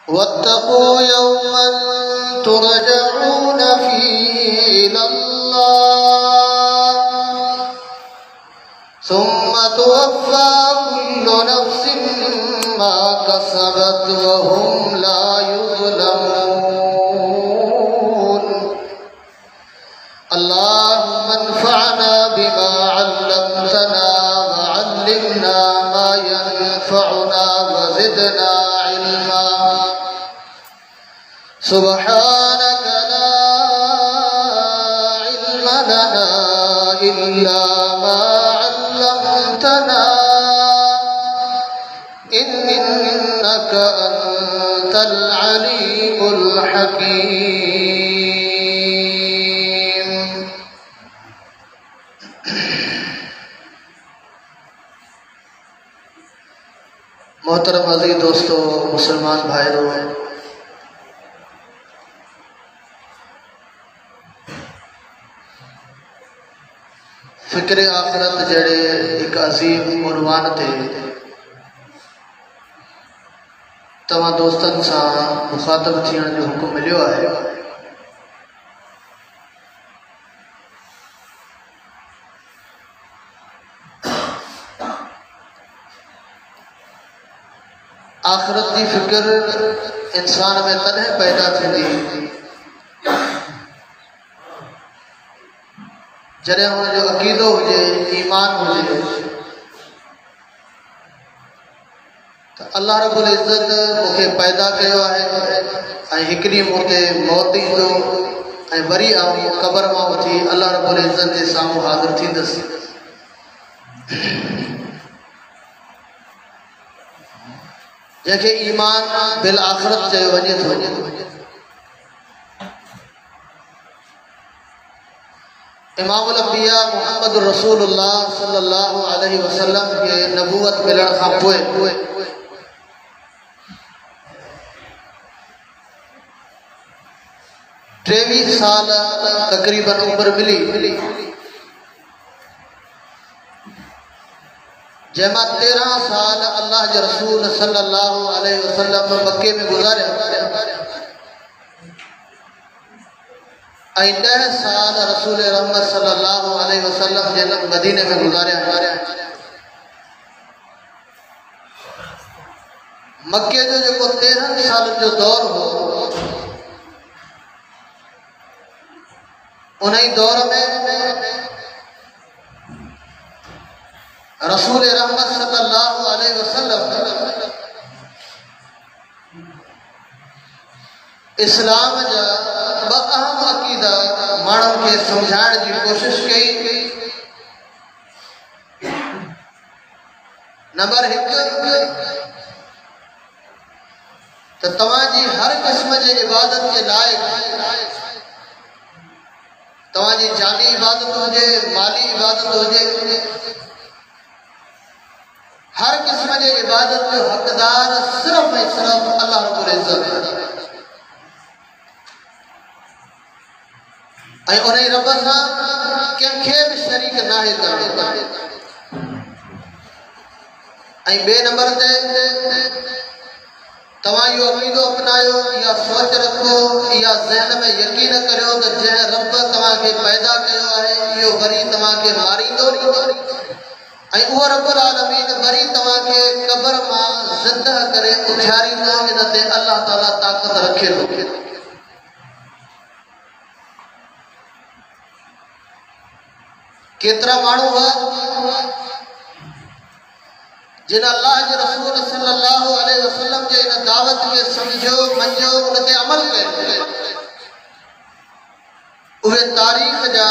वत्तक़ू यौमन तुरजऊन फीही इलल्लाह सुम्मा तुवफ़्फ़ा कुल्लु नफ़्सिन मा कसबत व हुम ला युज़लमून। अल्लाहुम्मा अन्फ़अना बिमा अल्लमतना व अल्लिमना मा यनफ़अुना व ज़िदना इल्मा। सुब्हानक ला इल्म लना इल्ला मा अल्लमतना इन्नक अंतल अलीमुल हकीम। मोहतरम अज़ीज़ दोस्तों, मुसलमान भाइयों, फ़िक्र आखिरत जड़े एक अजीम उन्वान ते तमां दोस्तन सां मुखातब थियण जो हुक्म मिलियो आहे। आखिरत की फिक्र इंसान में तॾहिं पैदा थींदी जॾहिं हुनजो अक़ीदो हुजे, ईमान हुजे त अल्लाह रब्बुल इज़्ज़त मूंखे पैदा कयो आहे ऐं हिकिड़ी मूं ते मौत ईंदो ऐं वरी आऊं क़ब्र मां उथी अल्लाह रब्बुल इज़्ज़त जे साम्हूं हाज़िर थींदुसि। जंहिंखे ईमान बिल आख़िरत चयो वञे थो। इमामुल अंबिया मुहम्मद रसूलुल्लाह सल्लल्लाहु अलैहि वसल्लम के नबूवत मिलण खां पोइ 23 साल तकरीबन उम्र मिली, जंहिंमां 13 साल अल्लाह जे रसूल सल्लल्लाहु अलैहि वसल्लम मक्के में गुज़ारिया ऐं 10 साल रसूल रहमत सल्लल्लाहु अलैहि वसल्लम जे मदीने में गुज़ारिया। मक्के जो जेको 13 साल जो दौर हो, उन दौर में रसूल रहमत सल्लल्लाहु अलैहि वसल्लम इस्लाम जा ब अहम अक़ीदा माण्हुनि खे समझाइण जी कोशिश कई। नंबर 1 त तव्हांजी हर क़िस्म जे इबादत जे लाइ, तव्हांजी जानी इबादत हुजे, माली इबादत हुजे, हर किस्म जे इबादत जो हक़दार सिर्फ़ ऐं सिर्फ़ अल्लाह रब्बुल इज़्ज़त आहे ऐं उन रब सां कंहिंखे बि शरीक नाहे करणो। ऐं ॿिए नंबर ते तव्हां इहो अक़ीदो अपनायो, इहा सोच रखो, इहा ज़हन में यकीन करियो त जंहिं रब तव्हांखे पैदा कयो आहे इहो वरी तव्हांखे मारींदो ऐं उहो रब्बुल आलमीन वरी तव्हांखे क़ब्र मां ज़िंदा करे उथियारींदो। इन ते अल्लाह ताला ताक़त रखे थो। केतिरा माण्हू हुआ जिन अल्लाह जे रसूल सल्लल्लाहु अलैहि वसल्लम जे इन दावत खे समझो, मंझो, उन ते अमल कयो। उहे तारीख़ जा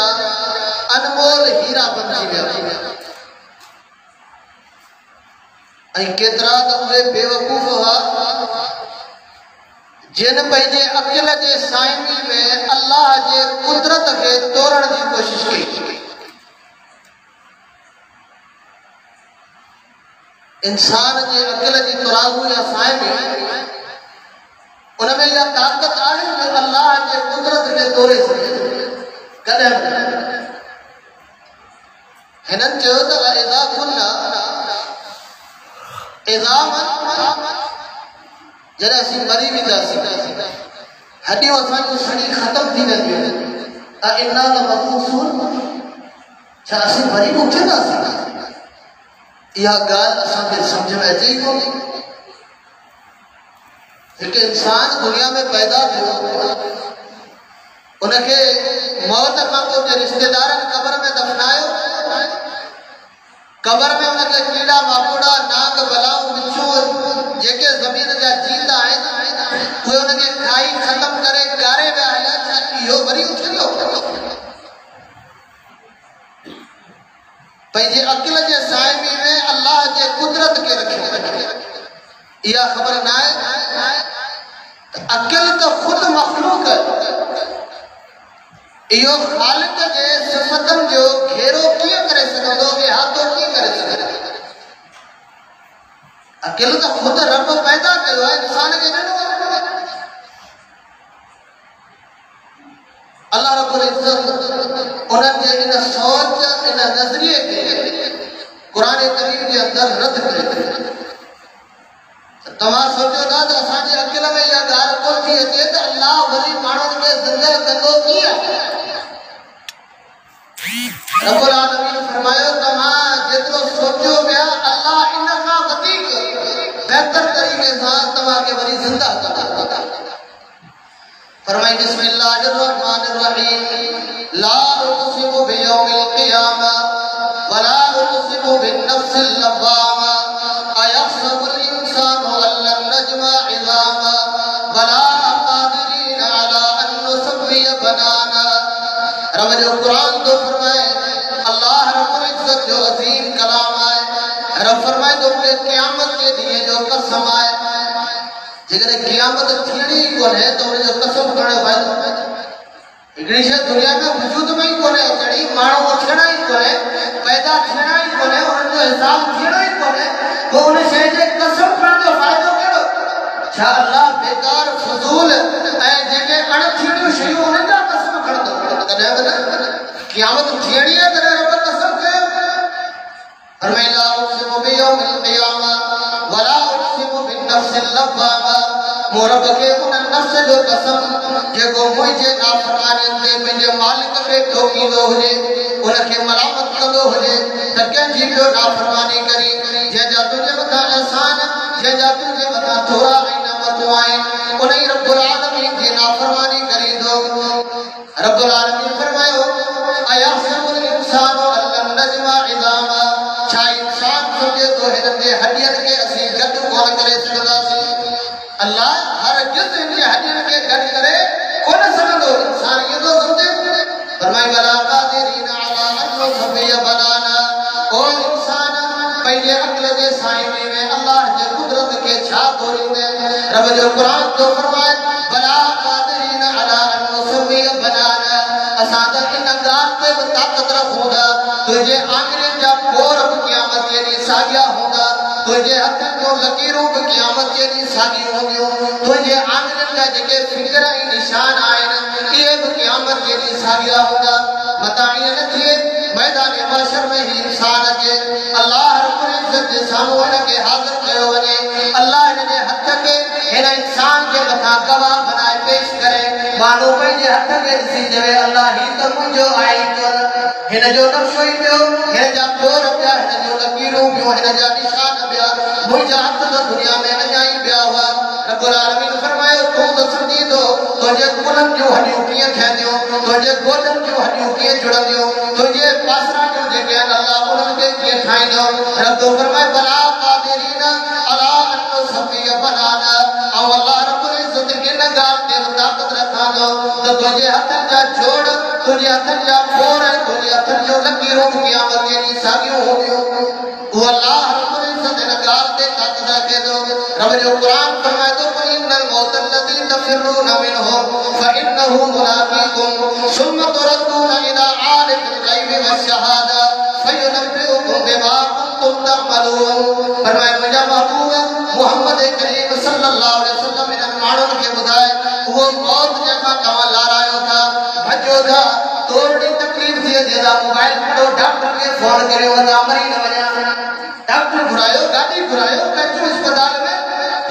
अनमोल हीरा बणिजी विया ऐं केतिरा त उहे बेवकूफ़ हुआ जिन पंहिंजे अक़ल जे साइनी में अल्लाह जे कुदरत खे तोड़ण जी कोशिश कई। इंसान जे अक़ल जी तराज़ू या साइनी उन में इहा ताक़त आहे जो अल्लाह जे कुदरत खे तोड़े सघे। कॾहिं हिननि चयो त इज़ा कुन्ना इज़ामन जॾहिं असीं मरी वेंदासीं हॾियूं असांजूं सड़ी ख़तम थी वेंदियूं इन्ना लमबूसून छा असीं मरी बि उथंदासीं इहा ॻाल्हि असांखे सम्झ में अचे ई कोन्हे हिकु इंसान दुनिया में पैदा थियो उनखे मौत खां पोइ रिश्तेदारनि क़बर में दफ़नायो क़बर में उनखे कीड़ा माकोड़ा नाग बलाऊं बिच्छूं जेके ज़मीन जा जीत आहिनि उहे उनखे खाई ख़तम करे ॻारे विया हलिया छा इहो वरी उथंदो पंहिंजे अक़ल जे साहिबी में अल्लाह जे कुदरत खे रखियो इहा ख़बर न आहे अक़ल त ख़ुदि मख़लूक इहो ख़ालिक जे सिफ़तनि जो घेरो कीअं करे सघंदो इहातो कीअं करे सघंदो अक़ल त ख़ुदि रब पैदा कयो आहे इंसान खे ॾिनो अल्लाह रब्बुल इज़्ज़त उन्हनि जे इन सोच इन नज़रिए खे क़ुरान करीम जे अंदरि रद करे तव्हां सोचो था त असांजे अक़ल में इहा ॻाल्हि कोन थी अचे त अल्लाह वरी माण्हुनि खे ज़िंदा कंदो कीअं रब्बुल आलमीन फरमायो तव्हां जेतिरो सोचियो पिया अल्लाह इन खां वधीक बहितर तरीक़े सां तव्हांखे वरी ज़िंदा कंदा फरमाई बिस्मिल्लाहिर रहमानिर रहीम ला उक़सिमु बियौमिल क़ियामा वला उक़सिमु बिन्नफ्सिल लव्वामा अयहसबुल इंसानु अल्लन नजमा इज़ामा वला क़ादिरीन अला अन नुसव्विय बनाना रब जो कुरान तो फरमाए अल्लाह रब्बुल इज़्ज़त जो अजीम कलाम है रब फरमाए तो के क़यामत के ॾींहुं जो कसम है जेकॾहिं क़यामत थियणी ई कोन्हे त उन जो कसम करणु फ़ाइदो हिकिड़ी शइ दुनिया में वजूद में ई कोन्हे अचणी माण्हू उथणा ई कोन्हे पैदा थियणा ई कोन्हे उन्हनि जो हिसाब थियणो ई कोन्हे पोइ उन शइ जे कसम करण जो फ़ाइदो कहिड़ो छा अल्लाह बेकार फज़ूल ऐं जेके अण थियणियूं शयूं उन्हनि जा कसम खणंदो कॾहिं बि न क़यामत थियणी आहे तॾहिं रब कसम कयो फरमाए ला उक़सिमु बियौमिल क़ियामा वला उक़सिमु बिन्नफ्सिल लव्वामा मो रब खे उन नफ्स जो कसम जेको मुंहिंजे नाफ़रमानियुनि ते पंहिंजे मालिक खे ठोकींदो हुजे उनखे मलामत कंदो हुजे त कंहिंजी बि नाफ़रमानी करी जंहिंजा तुंहिंजे मथां अहसान जंहिंजा तुंहिंजे मथां थोरा ऐं नेमतूं आहिनि उन ई रब्बुल आलमीन जी नाफ़रमानी करींदो रब्बुल आलमीन फरमायो अयहसबुल इंसानु अल्लन नजमा इज़ामा छा इंसान सोचे थो हिननि जे हॾियुनि खे असीं गॾु कोन करे सघंदासीं अल्लाह हर जिस इन हॾियुनि खे गॾु करे कोन सघंदो इंसान इहो थो सम्झे फरमाई वला क़ादिरीन अला अन नुसव्विय बनाना ओ इंसान पंहिंजे अक़ल जे साहिबी में अल्लाह जे कुदरत खे छा तोड़ींदे रब जो क़ुरान तो फरमाए वला क़ादिरीन अला अन नुसव्विय बनाना असां त इन ॻाल्हि ते बि ताक़त रखूं था तुंहिंजे आङिरियुनि जा पोर बि क़यामत जे ॾींहुं साॻिया हूंदा तुंहिंजे हथनि जूं लकीरूं बि क़यामत जे ॾींहुं साॻियूं हूंदियूं तुंहिंजे आङिरियुनि जा जेके फिकर ऐं निशान आहिनि इहे बि क़यामत जे ॾींहुं साॻिया हूंदा मता ईअं न थिए मैदान महशर में ही इंसान अचे अल्लाह रब्बुल इज़्ज़त जे साम्हूं हिनखे हाज़िर कयो वञे अल्लाह हिन जे हथ खे हिन इंसान जे मथां गवाह बनाए पेश करे माण्हू पंहिंजे हथ खे ॾिसी चवे अल्लाह ही त मुंहिंजो आहे हिन जो नक्शो ई पियो हिन जा पोर पिया हिन जो लकीरूं पियूं हिन जा निशान पिया मुंहिंजा हथ त दुनिया में अञा ई पिया हुआ रब्बुल आलमीन फरमायो तूं त सम्झी थो तुंहिंजे कुलनि जूं हॾियूं कीअं ठहंदियूं तुंहिंजे गोॾनि जूं हॾियूं कीअं जुड़ंदियूं तुंहिंजे पासरा जूं जेके आहिनि अल्लाह उन्हनि खे कीअं ठाहींदो रब तो फरमाए वला क़ादिरीन अला अन नुसव्विय बनाना ऐं अल्लाह रब्बुल इज़्ज़त इन ॻाल्हि ते ताक़त रखां थो त तुंहिंजे हथनि जा जोड़ तुंहिंजे हथनि जा पोर ऐं तुंहिंजे हथनि जूं लकीरूं क़यामत जे ॾींहुं साॻियूं हूंदियूं उहो अल्लाह रब्बुल इज़्ज़त इन ॻाल्हि ते ताक़त रखे थो रब जो क़ुरान फरमाए थो इन्नल मौत लज़ी तफ़िरून मिन्हु फ़इन्नहु मुलाक़ीकुम सुम्मा तुरद्दून इला आलिमिल ग़ैबि वश्शहादा फ़युनब्बिउकुम बिमा कुंतुम तअमलून फरमाए मुंहिंजा महबूब मुहम्मद करीम सल्लल्लाहु अलैहि वसल्लम इन्हनि माण्हुनि खे ॿुधाए उहो मौत जंहिंखां तव्हां लारायो था भॼो था तोरड़ी तकलीफ़ थी अचे था मोबाइल खणो डॉक्टर खे फोन करियो वञा मरी न वञा डॉक्टर घुरायो गाॾी घुरायो पहुचो अस्पताल में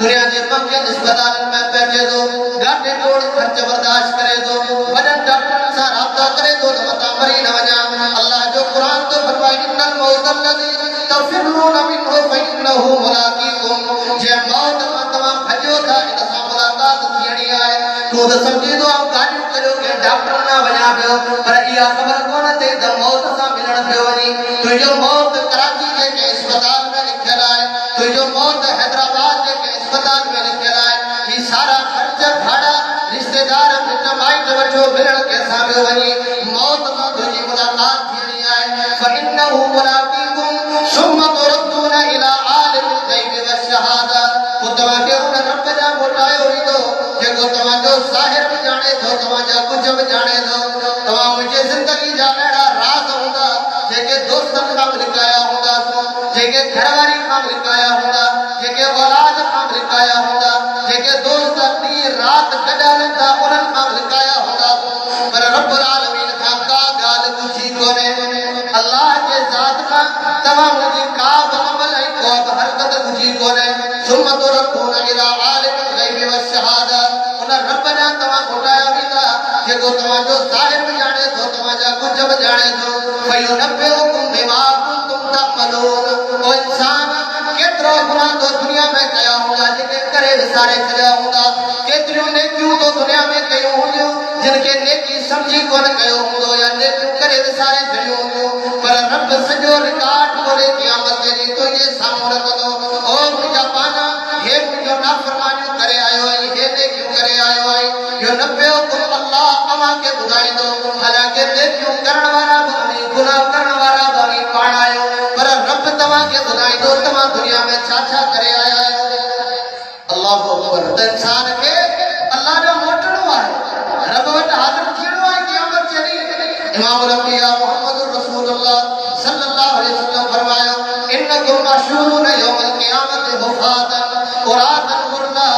दुनिया के मंगल अस्पताल में बैठे दो गाटे तोड़ खर्च बर्दाश्त करे दो वजन डॉक्टर से राब्ता करे दो मता मरी न वजा अल्लाह जो कुरान तो फरमाए इन्नल मौत अल्लज़ी तफिरून मिन्हु फइन्नहु मुलाक़ीकुम जे मौत तमा भजो था इन सा मुलाकात थियणी आए तो समझी दो आप गाड़ी करो के डॉक्टर ना वजा पियो पर इया खबर कोन ते द मौत सा मिलण पियो वनी तो जो मौत कराची के अस्पताल में लिखल है तो जो मौत हैदराबाद के अस्पताल में लिखल है ये सारा खर्च भाड़ा रिश्तेदार मिट माइट वठो मिलण के सामने वनी मौत सा तुजी मुलाकात थियणी आए फइन्नहु मुलाक़ीकुम सुम्मा तुरद्दूना इला आलिमिल ग़ैबि वश्शहादा तो तवा के उन रब जा मोटायो वींदो जेको तवा जो ज़ाहिर भी जाने थो तवा जा कुछ भी जाने थो तवा मुझे जिंदगी जा एड़ा राज हुंदा जेके दोस्तन का लिकाया हुंदा जेके घरवारी का लिकाया हुंदा जेके औलाद का लिकाया हुंदा जेके दोस्त दी रात गडलंदा उनन का लिकाया हुंदा पर रब्बुल आलमीन का गाल कुछी कोने अल्लाह के जात का तवा मुझे का अमल है को हरकत कुछी कोने सुम्मा तुरद्दूना इला आलिमिल ग़ैबि वश्शहादा उन रब ने तवा घोटाया वींदा जेको तवा जो ज़ाहिर भी जाने तो तवा जा कुछ भी जाने तो फयुनब्बिउकुम बिमा कुंतुम तअमलून ओ इंसान केतरो गुनाह तो दुनिया में कया होगा जेके करे सारे कया होगा केतरियों ने क्यों तो दुनिया में कयो होयो जिनके नेकी समझी कोन कयो होंदो या नेकी करे सारे कयो होंदो पर रब सजो रिकॉर्ड करे क़यामत जे तो ये सामने रखदो ओ मुझा पाना हे मुझो नाफरमानी करे आयो है हे ने क्यों करे आयो है यो नब्बे को अल्लाह अमा के बुधाई दो हालांकि नेकी करण वाला बनी गुनाह करण वाला बनी पाण आयो पर रब तवा के बुधाई दो तवा दुनिया में छा करे आया है अल्लाह अकबर त इंसान के अल्लाह जो मोटणो है रब वट हाजिर थियणो है क़यामत चली इमाम अल-अंबिया मुहम्मदुर रसूलुल्लाह सल्लल्लाहु अलैहि वसल्लम फरमायो इन्नकुम मशहूरुन यौमल क़यामत हुफातन उरातन गुरला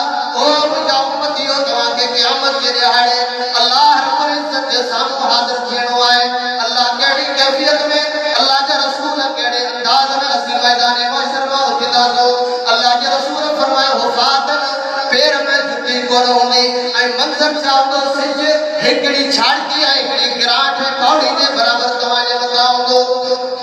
ओ मुझा उम्मतियो तवा के क़यामत जे दिहाड़े अल्लाह रब्बुल इज्जत के सामने हाजिर थियणो है अल्लाह केड़ी कैफियत में अल्लाह के रसूल केड़े अंदाज में असी मैदान महशर में उठदा दो अल्लाह के रसूल फरमायो हुफातन पैर में जुती कोन होंदी आई मंजर चावदो सिज एकड़ी छाड़ती है एकड़ी गिराट है पौड़ी के बराबर तवाजे बताओ दो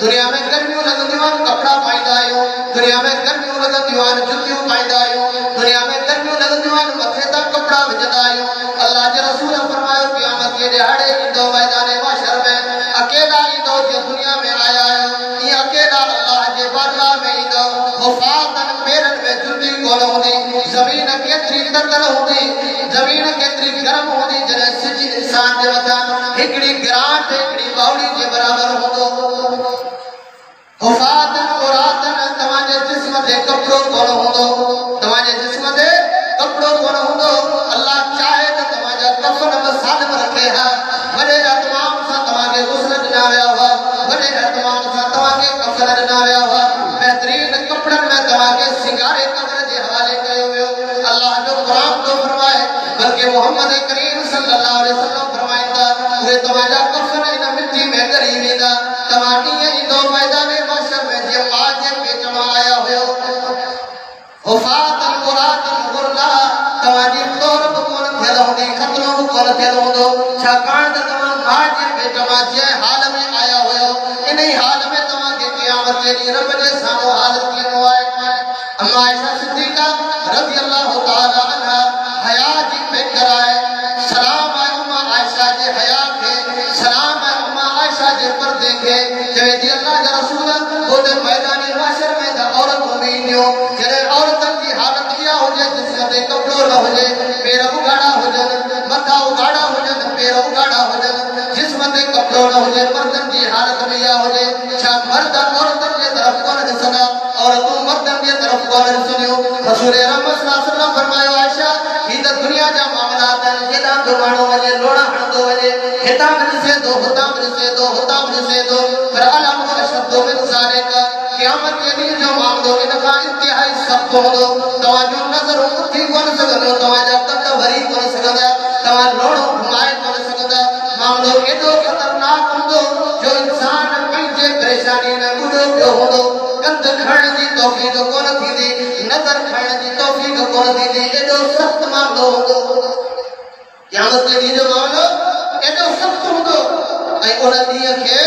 दुनिया में गर्मियों लगदिवान कपड़ा पाइदा आयो दुनिया में गर्मियों लगदिवान जुतियों पाइदा आयो दुनिया में गर्मियों लगदिवान मथे तक कपड़ा विजदा आयो अल्लाह के रसूल फरमायो क़यामत के दिहाड़े इंदो मैदान महशर में अकेला इंदो जो दुनिया में आया है ये अकेला अल्लाह के बारगाह में इंदो हुफातन पैरन में जुती कोन होंदी जमीन केतरी तकल होंदी जमीन केतरी गरम होंदी जने सिज इंसान जे वता एकड़ी गिराट एकड़ी बावड़ी के बराबर होंदो हुफातन उरातन तवाजे जिस्म दे कपड़ो कोन होंदो तवाजे जिस्म दे कपड़ो कोन होंदो अल्लाह चाहे तो तवाजा कफन मसाल में रखे है बड़े तमाम सा तवागे गुस्ल दिनाया हुआ बड़े तमाम सा तवागे कफन दिनाया हुआ बेहतरीन कपड़न में तवागे सिंगारे कब्र जे हवाले कयो हुयो अल्लाह जो कुरान तो फरमाए बल्कि मोहम्मद करीम सल्लल्लाहु अलैहि वसल्लम फरमाइंदा वे तवाजा कफन इन मिट्टी में गरी वेंदा तवानी इंदो मैदान महशर में जे आज पेट में आया हुयो हुफातन उरातन गुरला तवाजी तौर कोन थियल होंदी खतरो कोन थियल होंदो छाकाण त तवा आज पेट में जे हाल में आया हुयो इन हाल में तवा के क़यामत जे दी रब जे सामो हाजिर थियणो है अम्मा आयशा सिद्दीका रज़ी अल्लाह तआला अन्हा हया जी पे कराए सलाम है अम्मा आयशा जे हया के सलाम है अम्मा आयशा जे पर्दे के जे दी अल्लाह के रसूल ओदे मैदान महशर में द औरत उमीनियो जरे औरतन की हालत किया हो जे जिसका दे कपड़ो न हो जे पैर उगाड़ा हो जन मथा उगाड़ा हो जन पैर उगाड़ा हो जन जिस्म दे कपड़ो न हो जे मर्दन की हालत में या हो जे छा मर्द औरतन के तरफ कोन दिसना औरत मर्दन के तरफ कोन सुनियो रसूल रहमत सल्लल्लाहु अलैहि वसल्लम फरमायो आयशा ई त दुनिया जा मामलात जेदा दुमाणो वजे लोड़ा हणदो वजे हिता मिलसे दो हुता मिलसे दो हुता मिलसे दो पर अलम शब्दों में सारे का क़यामत के दिन जो मामलो इन का इंतहाई सख्त होदो तवाजो नजर उठी कोन सकदो तवाजा कद भरी कोन सकदा तवा लोड़ो घुमाए कोन सकदा मामलो एडो खतरनाक होदो जो इंसान पंजे परेशानी न गुडो पियो होदो कंध खण जी तौफीक कोन थींदी नजर खण जी तौफीक कोन दीदी एडो सख्त मामलो होंदो क़यामत के ॾींहं जो मामलो एडो सख्त होंदो ऐं उन ॾींहं खे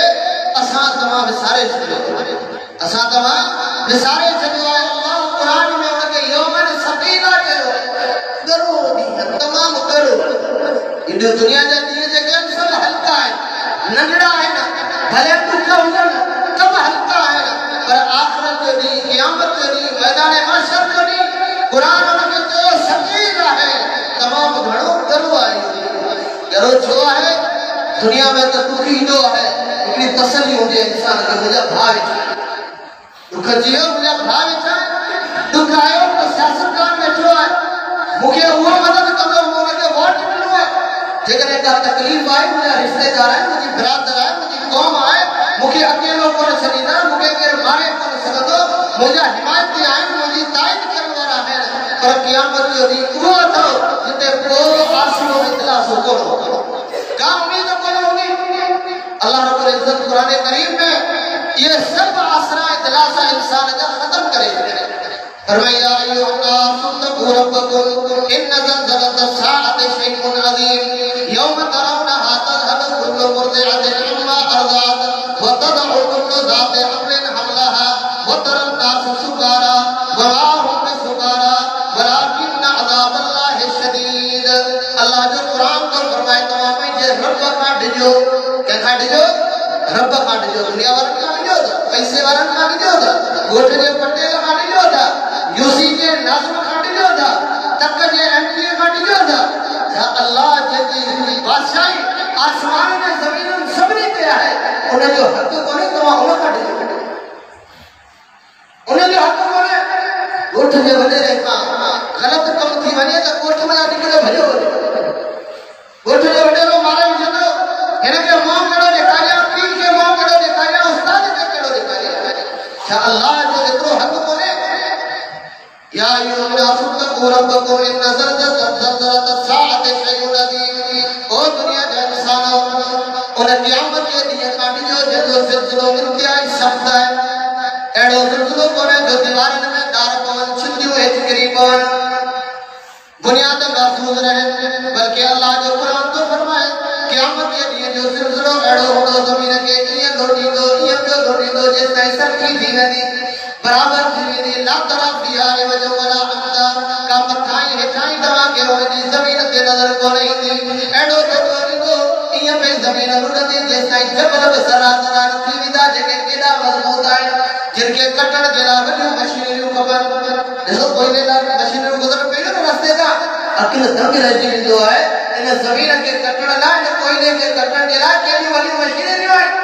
असां तव्हां विसारे छॾियो असां तव्हां विसारे छॾियो आहे अल्लाह क़ुरान में उनखे यौमन सक़ीला चयो गरो ॾींहं तमामु गरो एॾो दुनिया जा ॾींहं जेके आहिनि सभु हल्का आहिनि नंढड़ा आहिनि भले ॾुख हुजनि सभु हल्का आहिनि पर आख़िरत जो ॾींहुं क़यामत जो ॾींहुं मैदान महशर जो ॾींहुं क़ुरान उनखे चयो सक़ील आहे तमामु घणो गरो आहे गरो छो आहे दुनिया में तो दुख ईंदो आहे हिकिड़ी तसल्ली हुजे इंसान खे मुंहिंजा भाउ वेठा दुख जियो मुंहिंजा भाउ वेठा दुख आयो त सियासतदान वेठो आहे मूंखे उहो मदद कंदो मूं हुनखे वोट ॾिनो आहे जेकॾहिं का तकलीफ़ आहे मुंहिंजा रिश्तेदार आहिनि मुंहिंजी बिरादर आहे मुंहिंजी क़ौम आहे मूंखे अकेलो कोन छॾींदा मूंखे केरु मारे कोन सघंदो मुंहिंजा हिमायती आहिनि मुंहिंजी ताईद करण वारा आहिनि पर क़यामत जो ॾींहुं उहो अथव जिते को आसिरो इतलासो कोन का उम्मीद कोन हूंदी अल्लाह रब्बुल इज्जत कुरान करीम में ये सब आसरा इतलासा इंसान जा खत्म करे फरमाया अय्युहा तक़ू रब्बकुम इन ज़लज़लत साअति शैउन अज़ीम यौम तरौनहा तज़हबु कुल्लु मुर्दिअतिन अम्मा अरज़अत व तदअु कुल्लु ज़ाति हम्लिन हमलहा व तरन नास सुकारा व मा हुम बिसुकारा वलाकिन अज़ाबल्लाहि शदीद अल्लाह जो कुरान को फरमाए तव्हां पंहिंजे रब खां डिजो कंहिंखां डिजो रब खां डिजो दुनिया वारनि खां डिजो पैसे वारनि खां डिजो ॻोठ जे पटेल खां डिजो था यूसी के नाज़िम खां डिजो था तक जे एमपी खां डिजो था अल्लाह जेकी बादशाही आसमान में ज़मीन सभिनी ते आहे उन जो हक़ कोन्हे तव्हां उन खां डिजो उन जो हक़ कोन्हे ॻोठ जे वॾेरे खां ग़लति कमु थी वञे त ॻोठ में निकिरे भॼो वञे ॻोठ जो वॾेरो मारे विझंदो हिनखे मुंहुं कहिड़ो ॾेखारियां पीउ खे मुंहुं कहिड़ो ॾेखारियां उस्ताद खे कहिड़ो ॾेखारियां छा अल्लाह जो एतिरो हक़ कोन्हे या अय्युहा तक़ू रब्बकुम इन ज़लज़लत साअति शैउन अज़ीम ओ दुनिया जा इंसानो उन क़यामत जे ॾींहं खां डिजो जंहिंजो सिलसिलो इंतिहाई सख़्त आहे अहिड़ो सिलसिलो कोन्हे जो दीवारनि में डार पवनि छितियूं हेठि किरी पवनि बुनियाद महफूज़ रहे बल्कि अल्लाह जो कुरान तो फरमाए क़यामत जे ॾींहं जो सिलसिलो अहिड़ो हूंदो ज़मीन खे ईअं लोटींदो ईअं पियो लोटींदो जेसिताईं सरखी थी वेंदी बराबर थी वेंदी ला तरा फिहा वजो वला अमता का मथाई हेठाई तव्हांखे हुनजी ज़मीन ते नज़र कोन ईंदी अहिड़ो पियो ईंदो ईअं पई ज़मीन लुटंदी जेसिताईं जबल बि सरासरा न थी वेंदा जेके केॾा मज़बूत आहिनि जिन खे कटण जे लाइ वॾियूं मशीनरियूं खपनि ॾिसो कोयले लाइ मशीनरियूं गुज़रनि पियूं न रस्ते तां अकिल दंग रहिजी वेंदो आहे इन ज़मीन खे कटण लाइ इन कोयले खे कटण जे लाइ कहिड़ियूं वॾियूं मशीनरियूं आहिनि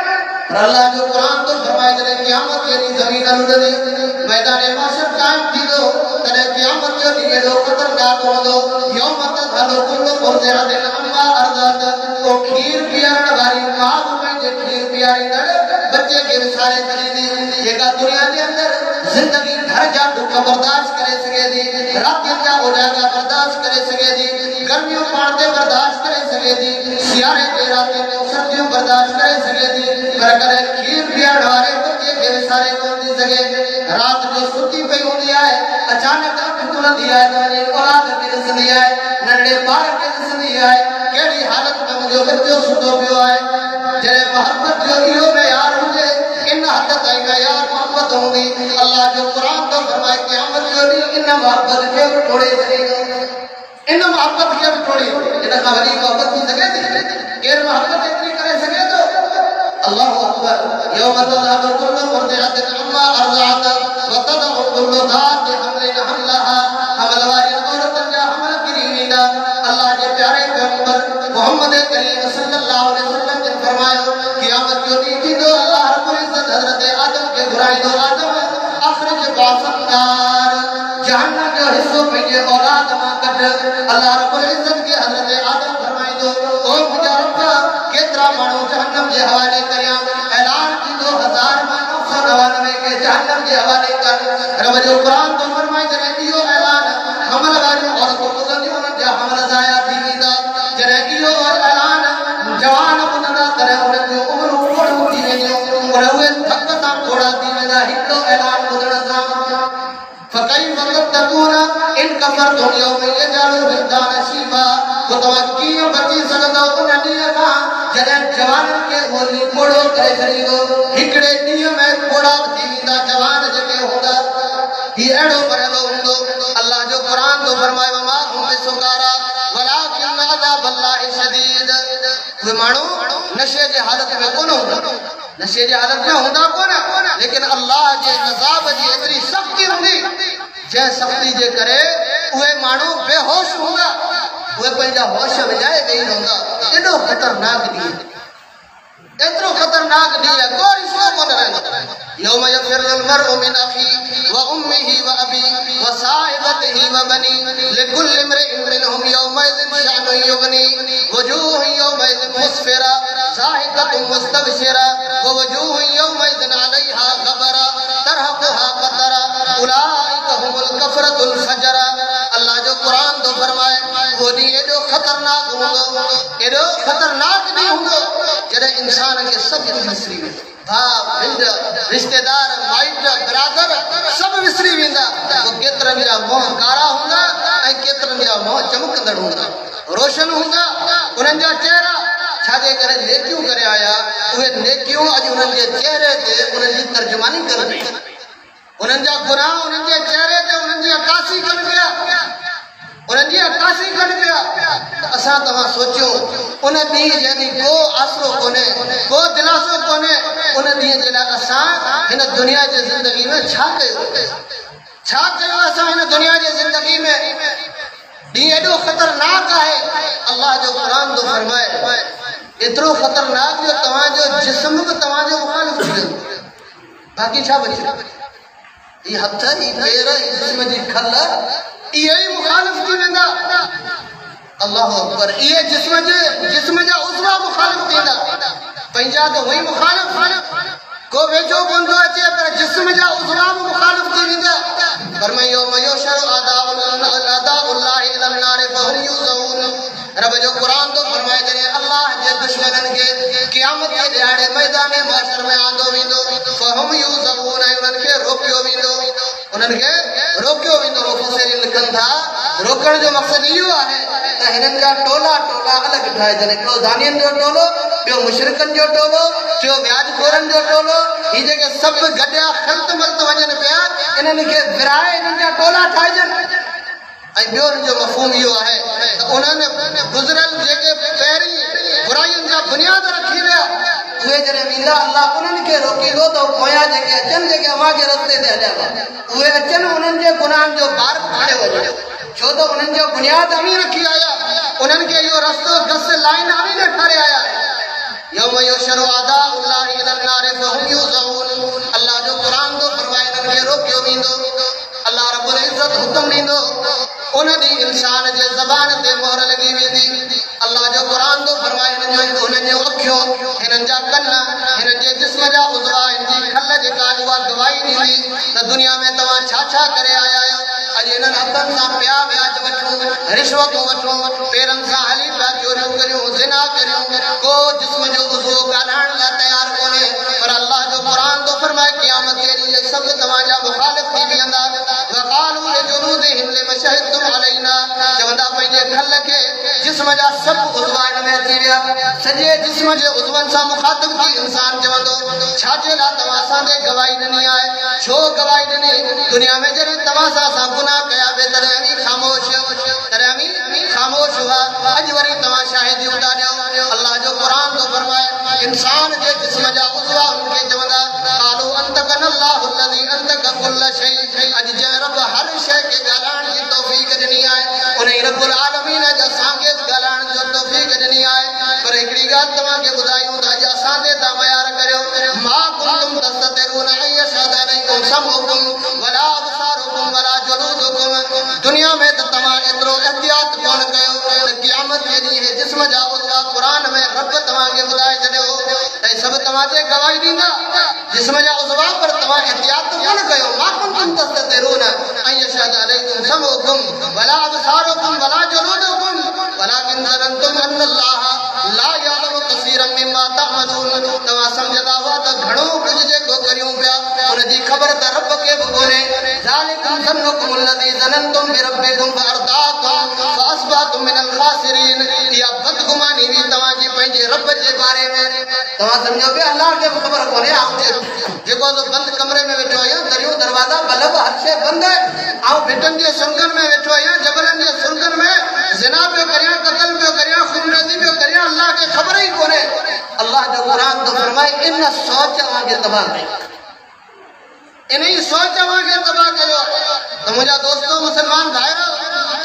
पर अल्लाह जो कुरान तो फरमाए जॾहिं क़यामत जे ॾींहुं ज़मीन लुटंदी मैदान महशर क़ाइम थींदो तॾहिं क़यामत जो ॾींहुं एॾो ख़तरनाक हूंदो यौम तज़हलु कुल्लु मुर्दिअतिन अम्मा अरज़अत को खीर पीआरण वारी माउ बि पंहिंजे खीर पीआरींदड़ बच्चे खे विसारे छॾींदी जेका दुनिया जे अंदर ज़िंदगी भर जा दुख बर्दाश्त करे सघे थी रातियुनि जा उजागा बर्दाश्त करे सघे थी गर्मियूं पाण ते बर्दाश्त करे सघे थी सियारे जे रातियुनि जूं सर्दियूं बर्दाश्त करे सघे थी पर कॾहिं खीर पीआरण वारे बच्चे खे विसारे कोन थी सघे राति जो सुती पई हूंदी आहे अचानक अखि खुलंदी आहे त वञी औलाद खे ॾिसंदी आहे नंढे ॿार खे ॾिसंदी आहे कहिड़ी हालत में मुंहिंजो बच्चो सुतो पियो आहे जॾहिं मोहब्बत जो इहो मयार हुजे इन हद ताईं मयार मोहब्बत हूंदी अल्लाह जो कुरान तो फरमाए क़यामत जो ॾींहुं इन मोहब्बत खे बि टोड़े छॾींदो इन मोहब्बत खे बि टोड़े इन खां वॾी मोहब्बत थी सघे थी केरु मोहब्बत एतिरी करे सघे थो अल्लाहु अकबर यौम तज़हलु कुल्लु मुर्दिअतिन अम्मा अरज़अत व तदअु कुल्लु ज़ाति हम्लिन हमलहा हमल वारी औरतुनि जा हमल किरी वेंदा अल्लाह जे प्यारे पैगंबर मोहम्मद करीम सल्लल्लाहु अलैहि वसल्लम ने फरमायो क़यामत जो ॾींहुं थींदो अल्लाह रब्बुल इज़्ज़त हज़रत आदम खे घुराईंदो आदम अख़रज बासनदार जहन्नम जो हिस्सो पंहिंजे औलाद मां कढ अल्लाह रब्बुल इज़्ज़त खे हज़रत आदम फरमाईंदो ओ मुंहिंजा रब केतिरा माण्हू जहन्नम जे हवाले करियां ऐलान थींदो 1999 के जहन्नम जे हवाले कर रब जो कुरान तो फरमाए जॾहिं इहो ऐलान हमल वारियूं औरतूं ॿुधंदियूं उन्हनि जा हमल ज़ाया थी वेंदा जॾहिं इहो ऐलान जवान ॿुधंदा तॾहिं उन्हनि जूं उमिरूं थोड़ियूं थी वेंदियूं पर उहे थक सां थोड़ा थी वेंदा हिकिड़ो ऐलान ॿुधण सां फ़कैफ़ तत्तक़ून इन कफरतुम यौम यजअलुल विल्दान शीबा को तव्हां कीअं बची सघंदव उन ॾींहं खां जॾहिं जवाननि खे ॿोली ॿोड़ो करे छॾींदो। हिकिड़े ॾींहं में ॿोड़ा थी वेंदा जवान जेके हूंदा। हीउ अहिड़ो मरहलो हूंदो। अल्लाह जो क़ुरान थो फरमाए वमा हुम बिसुकारा वलाकिन अज़ाबल्लाहि शदीद। उहे माण्हू नशे जे हालत में कोन हूंदा, नशे जे हालत में हूंदा कोन, लेकिन अल्लाह जे अज़ाब जी एतिरी सख़्ती हूंदी जंहिं सख़्ती जे करे उहे माण्हू बेहोश हूंदा, उहे पंहिंजा होश विञाए वेही रहंदा। एॾो ख़तरनाक ॾींहुं, एतिरो ख़तरनाक ॾींहुं आहे, को रिश्तो कोन रहंदो। यौम यफ़िरुल मर्उ मिन अख़ीहि व उम्मिहि व अबीहि व साहिबतिहि व बनीहि लिकुल्लि इम्रिइन मिनहुम यौमइज़िन शअनुन युग़नी वजूहुन यौमइज़िन मुस्फ़िरा ज़ाहिकतुन मुस्तबशिरा व वजूहुन यौमइज़िन अलैहा ग़बरा तरहक़ुहा क़तरा उलाइका हुमुल कफ़रतुल फ़जरा। अल्लाह जो क़ुरान थो फरमाए वो ॾींहुं एॾो ख़तरनाक हूंदो, एॾो ख़तरनाक ॾींहुं हूंदो जॾहिं इंसान खे सभु विसरी वेंदो। भाउ भेंड रिश्तेदार माइट बिरादर सभु विसरी वेंदा। वो केतिरनि जा मुंहं कारा हूंदा ऐं केतिरनि जा मुंहं चमकंदड़ हूंदा, रोशन हूंदा उन्हनि जा चेहरा। छाजे करे नेकियूं करे आया, उहे नेकियूं अॼु उन्हनि जे चेहरे ते उन्हनि जी तर्जुमानी कनि पिया। उन्हनि जा गुनाह उन्हनि जे चेहरे ते उन्हनि जी अकासी कनि पिया, उन्हनि जी अकासी कनि पिया। असां तव्हां सोचियो उन ॾींहुं जंहिं ॾींहुं को आसरो कोन्हे, को दिलासो कोन्हे, उन ॾींहुं जे लाइ असां हिन दुनिया जी ज़िंदगी में छा कयो, छा कयो असां हिन दुनिया जी ज़िंदगी में। ॾींहुं एॾो ख़तरनाक आहे। अल्लाह जो क़ुरान थो फरमाए एतिरो ख़तरनाक जो तव्हांजो जिस्म बि तव्हांजो मुखालिफ़ थी वेंदो। बाक़ी छा बचियो? ही हथ, ही पेर, ही जिस्म जी खल इहे ई मुखालिफ़ थी वेंदा। अल्लाहु अकबर। इहे जिस्म जा उज़वा मुखालिफ़ थींदा, पंहिंजा त हुई मुखालिफ़, को वेझो कोन थो अचे पर जिस्म जा उज़वा बि मुखालिफ़ थी वेंदा। फरमायो यौम युहशरु अदाउल्लाहि इलन नारि फहुम यूज़ऊन। रब जो क़ुरान थो फरमाए जॾहिं अल्लाह जे दुश्मननि खे क़यामत जे ॾियारे मैदान महशर में आंदो वेंदो फहुम यूज़ऊन, ऐं उन्हनि खे रोकियो वेंदो, उन्हनि खे रोकियो वेंदो। मुफ़स्सिरीन लिखनि था रोकण जो मक़सदु इहो आहे त हिननि जा टोला टोला अलॻि ठाहिजनि। हिकिड़ो दानियनि जो टोलो, ॿियो मुशरिकनि जो टोलो, टियों व्याजखोरनि जो टोलो। ही जेके सभु गॾिया ख़ल्त मल्त वञनि पिया, इन्हनि खे विराए इन्हनि जा टोला ठाहिजनि। ऐं ॿियो हिन जो मफ़हूम इहो आहे त उन्हनि गुज़िरियल जेके पहिरीं बुराइयुनि जा बुनियाद रखी विया, उहे जॾहिं वेंदा अल्लाह उन्हनि खे रोकींदो त पोयां जेके अचनि, जेके अव्हां जे रस्ते ते हलिया हुआ, उहे अचनि उन्हनि जे गुनाहनि जो भार खणे वञे। छो त उन्हनि जो बुनियाद अवी रखी आया, उन्हनि खे इहो रस्तो दस लाइन अवी न ठारे आया। यौम युहशरु अदाउल्लाहि इलन नारि फहुम यूज़ऊन। अल्लाह जो क़ुरान थो फरमाए इन्हनि खे रोकियो वेंदो। अल्लाह रब्बुल इज़्ज़त हुक्म ॾींदो, उन ॾींहुं इंसान जे ज़बान ते मोहर लॻी वेंदी। अल्लाह जो क़ुरान थो फरमाए हुननि जूं अखियूं, हिननि जा कन, हिननि जे जिस्म जा उज़वा, हिन जी खल जेका उहा गवाही ॾींदी त दुनिया में तव्हां छा छा करे आया आहियो। अॼु हिननि हथनि सां पिया व्याज वठूं, रिश्वतूं वठूं, पेरनि सां हली पिया चोरियूं करियूं, ज़िना करियूं, को जिस्म जो उज़वो ॻाल्हाइण लाइ तयारु कोन्हे। पर अल्लाह जो क़ुरान थो फरमाए क़यामत जे ॾींहुं इहे सभु तव्हांजा मुखालिफ़ थी वेंदा। वक़ालू लिजुलूदिहिम लिम शहिदतुम अलैना। चवंदा पंहिंजे खल खे जिस्म जा सभु उज़वा हिन में अची विया, सॼे जिस्म जे उज़वनि सां मुखातिब थी इंसान चवंदो छाजे लाइ तव्हां असांखे गवाही ॾिनी आहे, छो गवाही ॾिनी? दुनिया में जॾहिं तव्हां सां असां गुनाह कया पिए तॾहिं बि ख़ामोश हुआ, अॼु वरी तव्हां शाहिदियूं था ॾियो। अल्लाह जो क़ुरान थो फरमाए इंसान जे जिस्म जा उज़वा उनखे चवंदा क़ालू अंतकन अल्लाहु अल्लज़ी अंतक कुल्ल शै। अॼु जंहिं रब हर शइ खे ॻाल्हाइण जी तौफ़ीक़ ॾिनी आहे, उन रब्बुल आलमीन जो असांखे ॻाल्हाइण जो तौफ़ीक़ ॾिनी आहे। पर हिकिड़ी ॻाल्हि तव्हांखे ॿुधायूं त अॼु असां ते तव्हां मयार करियो मा कुंतुम तस्ततिरून अन यशहद अलैकुम समउकुम वला अबसारुकुम वला जुलूदुकुम। दुनिया में त तव्हां एतिरो एहतियात कोन कयो त क़यामत जे ॾींहुं जिस्म जा उज़वा क़ुरान में रब तव्हांखे ॿुधाए छॾियो ऐं सभु तव्हां ते गवाही ॾींदा जिस्म जा उज़वा, पर तव्हां एहतियात कोन कयो। मा कुंतुम तस्ततिरून अन यशहद अलैकुम समउकुम वला अबसारुकुम वला जुलूदुकुम वलाकिन ज़ननतुम अन्नल्लाह ला यअलमु कसीरन मिम्मा तअमलून। तव्हां सम्झंदा हुआ त घणो कुझु जेको करियूं पिया उन जी ख़बर त रब खे बि कोन्हे। ज़ालिका ज़ालिकुम ज़न्नुकुम अल्लज़ी ज़ननतुम बिरब्बिकुम फअरदाकुम फअस्बहतुम मिनल ख़ासिरीन। या बदगुमानी भी तवाजी पंहिंजे रब जे बारे में तवा समझो पे अल्लाह के खबर कोने जेको तो बंद कमरे में बैठो है दरियो दरवाजा बल्ब हद से बंद है आओ भिटन जे सुरगन में बैठो है जबलन जे सुरगन में जिना पे करिया कत्ल पे करिया खूनरेजी पे करिया अल्लाह के खबर ही कोने। अल्लाह जो कुरान तो फरमाए इन सोच आगे तबाह कई इन्हीं सोच आगे तबाह कयो। तो मुझा दोस्तों मुसलमान भाईरो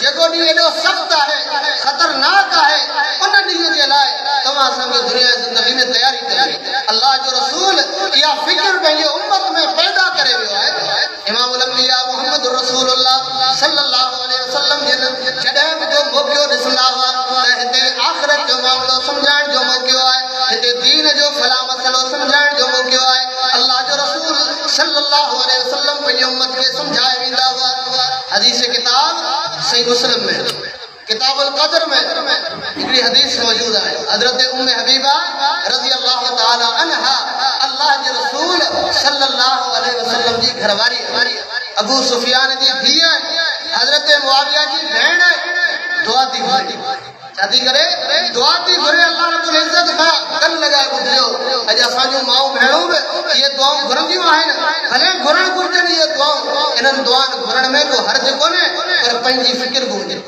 जेको डी एडो सख्त है खतरनाक है उन डी जे लाए तमा संग दुनिया जिंदगी में तैयारी करी। अल्लाह जो रसूल या फिक्र पंहिंजे उम्मत में पैदा करे वियो है। इमाम उल अंबिया मोहम्मद रसूलुल्लाह सल्लल्लाहु अलैहि वसल्लम जन जडे जो मौको दिसला हुआ त हिते आखिरत जो मामलो समझाण जो मौको है हिते दीन जो फला मसलो समझाण जो मौको है। अल्लाह जो रसूल सल्लल्लाहु अलैहि वसल्लम पंहिंजे उम्मत के समझाए विंदा हुआ। हदीस किताब सही मुस्लिम में किताबुल कद्र में एक हदीस मौजूद है। हजरत उम्मे हबीबा रजी अल्लाह ताला अन्हा अल्लाह के रसूल सल्लल्लाहु अलैहि वसल्लम जी घरवारी अबू सुफियान जी धी है हजरत मुआविया जी भेण है दुआ दी शादी करे दुआ दी घुरे अल्लाह रब्बुल इज्जत का कल लगाए बुझो अज असाजो माऊ भेणो ये दुआऊं घुरंदियूं आहिनि भले घुरण घुरजन ये दुआऊं इन्हनि दुआनि घुरण में को हर्ज कोने पर पंहिंजी फिक्र भी हुजे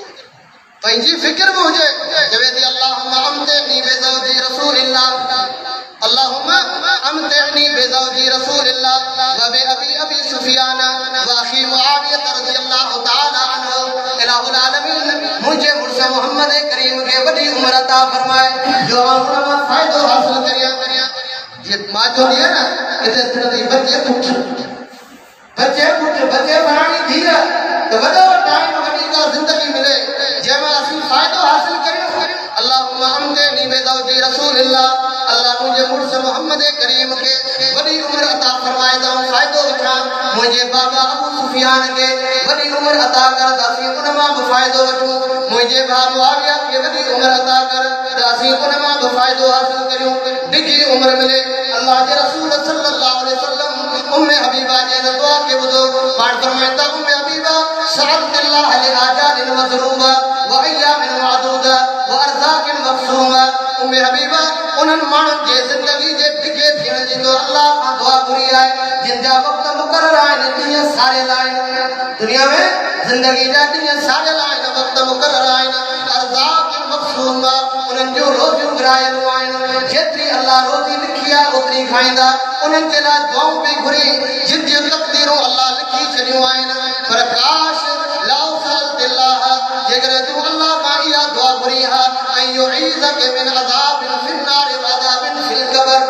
पंहिंजी फिक्र भी हुजे जवे थी अल्लाहुम्मा अमतिनी बिज़ौजी रसूलिल्लाह अल्लाहुम्मा अमतिनी बिज़ौजी रसूलिल्लाह व बि अबी सुफियान व अखी मुआविया रज़ियल्लाहु ताला अन्हु इलाहुल आलमीन मुझे मुर्श मोहम्मद करीम के बड़ी उम्र अता फरमाए जो उम्र में फायदा हासिल करिया ये मां जो है ना इते थी बच्चे बनानी थी तो बड़ा टाइम वडी का जिंदगी मिले जेमा असली फायदा हासिल करियो। अल्लाहुम्मा अमतिनी बिज़ौजी रसूलिल्लाह अल्लाह मुझे मुर्श मोहम्मद करीम के बड़ी उम्र अता फरमाए दा फायदो वठा मुझे बाबा अबू सुफियान के बड़ी उम्र अता कर दासी उनमा फायदो वठो मुझे बा मुआविया के बड़ी उम्र अता कर दासी उनमा फायदो हासिल करियो डिगी उम्र मिले। अल्लाह के रसूल सल्लल्लाहु अलैहि वसल्लम उम्मे हबीबा ने दुआ के बुदो पाठ फरमाता उम्मे हबीबा सअल्लाह अल आजाल मज़रूबा व अय्याम मादूदा व अरज़ाक मक़सूमा। उम्मे हबीबा उन्हनि माण्हुनि जे ज़िंदगी जे टिके थियण जी तो अल्लाह खां दुआ घुरी आहे जिन जा वक़्त मुक़रर आहिनि ॾींहं सारियल आहिनि दुनिया में ज़िंदगी जा ॾींहं सारियल आहिनि वक़्त मुक़रर आहिनि अरज़ाक मक़सूमा उन्हनि जो रोज़ियूं घुरायलूं आहिनि जेतिरी अल्लाह रोज़ी लिखी आहे ओतिरी खाईंदा उन्हनि जे लाइ दुआऊं बि घुरी जिन जूं तक़दीरूं अल्लाह लिखी छॾियूं आहिनि पर काश लाउ सअल्तिल्लाह जेकर तूं अल्लाह खां इहा दुआ घुरी हा ऐं युईज़क मिन अज़ाबिन फिन नार व अज़ाबिन फिल क़ब्र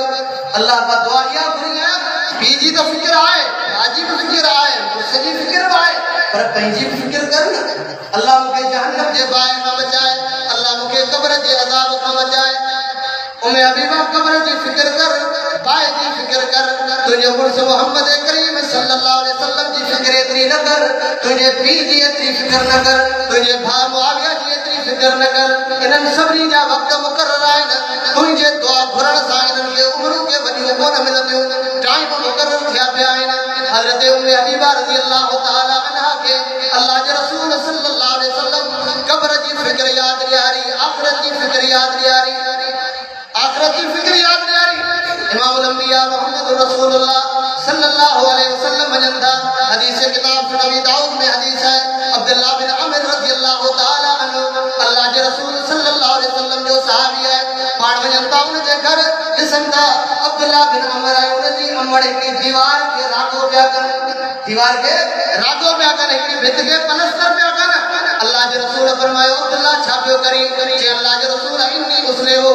अल्लाह का दुआ इहा घुरी है बीजी तो फिक्र आए बाजी भी फिक्र आए सजी फिक्र आए पर पंहिंजी भी फिक्र कर न अल्लाह मुझे जहन्नम के बाए खां बचाए अल्लाह मुझे कब्र के अज़ाब खां बचाए। उम्मे हबीबा कब्र की फिक्र कर बाए की फिक्र कर तुझे मुर्श मोहम्मद करीम सल्लल्लाहु अलैहि वसल्लम की फिक्र एतरी न कर तुझे पीर की एतरी फिक्र न कर तुझे भा मुआविया की एतरी फिक्र न कर इन्हनि सभिनी जा वक़्त मुक़रर आहिनि तुझे दुआ घुरण सां इन्हनि खे उम्रूं के वॾियूं कोन मिलंदियूं टाइम मुक़रर थिया पिया आहिनि। हज़रत उम्मे हबीबा रज़ियल्लाहु ताला अन्हा के अल्लाह के रसूल सल्लल्लाहु अलैहि वसल्लम कब्र की फिक्र याद ॾियारी आखिरत की फिक्र याद ॾियारी आखिरत की फिक्र याद ॾियारी। इमाम उल अंबिया मोहम्मद रसूलुल्लाह सल्लल्लाहु अलैहि वसल्लम वजंदा हदीस किताब नबी दाऊद में हदीस है अब्दुल्लाह बिन अमर रज़ियल्लाहु ताला अन्हु अल्लाह के रसूल सल्लल्लाहु अलैहि वसल्लम जो सहाबी है पाण वजंदा उन जे घर ॾिसंदा अब्दुल्लाह बिन अमर है उन जी अमड़ की दीवार के रागो पिया कर दीवार के रागो पिया कर एक भित के पलस्तर पिया कर अल्लाह के रसूल फरमायो अब्दुल्लाह छा पियो करी जे अल्लाह के रसूल इन्नी उसले हो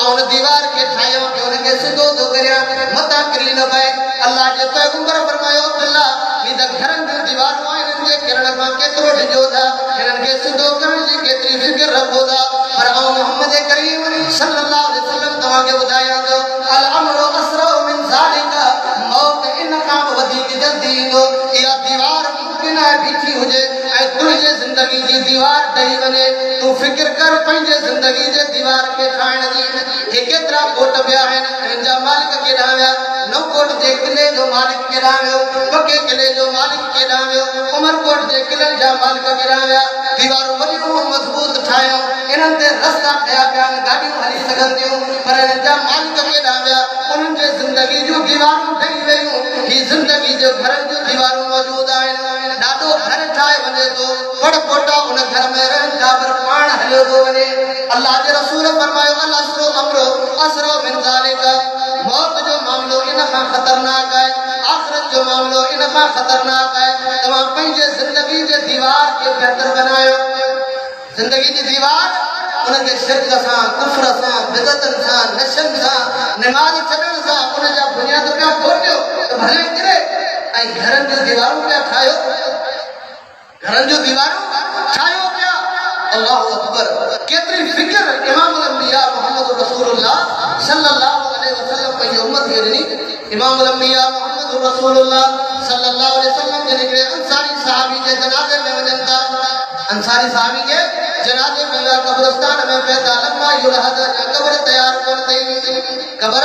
उन दीवार के ठायो के उनके सिधो तो करया मता करी न भई अल्लाह जे पैगंबर फरमायो अब्दुल्लाह ही त घरन जो दीवार आइन जे किरण का केतरो ढिजो था हिनन के सिधो करण जी केतरी फिक्र रखो था पर मोहम्मद करीम सल्लल्लाहु अलैहि वसल्लम तवा के बुधाया तो अल अमरु असरा मिन ज़ालिका मौत इन का वधीक जल्दी ईंदो या दीवार मुमकिन है बीठी हुजे ऐ तुझे जिंदगी जी दीवार ढही वने तू फिक्र कर पंहिंजे जिंदगी जे दीवार के ठाइण जी हे केतरा कोट बिया आहिनि हिनजा मालिक केॾां विया नौ कोट जे किले जो मालिक केॾां वियो पके किले जो मालिक केॾां वियो उमर मालिक गिराया दीवारों वॾियूं मज़बूत ठाहियो इन्हनि ते रस्ता ठहिया पिया आहिनि गाॾियूं हली सघनि थियूं पर इन्हनि जा मालिक केॾा विया उन्हनि जे ज़िंदगी जूं दीवारूं ठही वियूं ही ज़िंदगी जो घरनि जूं दीवारूं मौजूद आहिनि ॾाढो घर ठाहे वञे थो बड़ पोटा उन घर में रहनि था पर पाण हलियो थो वञे अल्लाह जे रसूल फरमायो अल असरो अमरो असरो मिन ज़ालिक मौत जो मामलो इन खां ख़तरनाक है आखिरत जो मामलो इन खां ख़तरनाक है तव्हां पंहिंजे ज़िंदगी जे दीवार खे बहितर बनायो ज़िंदगी जी दीवार उनके शिरक सां कुफ्र सां बिदअतन सां नशन सां नमाज छॾण सां उन जा बुनियाद पिया खोटियो त भले किरे ऐं घरनि जूं दीवारूं पिया ठाहियो घरनि जूं दीवारूं ठाहियो पिया अल्लाहु अकबर केतिरी फिक्र इमामुल अंबिया मोहम्मद रसूलुल्लाह सल्लल्लाहु अलैहि वसल्लम पंहिंजी उम्मत खे ॾिनी इमामुल अंबिया मोहम्मद रसूलुल्लाह सल्लल्लाहु अलैहि वसल्लम जे हिकिड़े अंसारी सहाबी जे जनाज़े में वञनि था अंसारी सहाबी के जनाजे में विया कब्रिस्तान में पैदा लम्बा युलहद कब्र तैयार कोन थई कब्र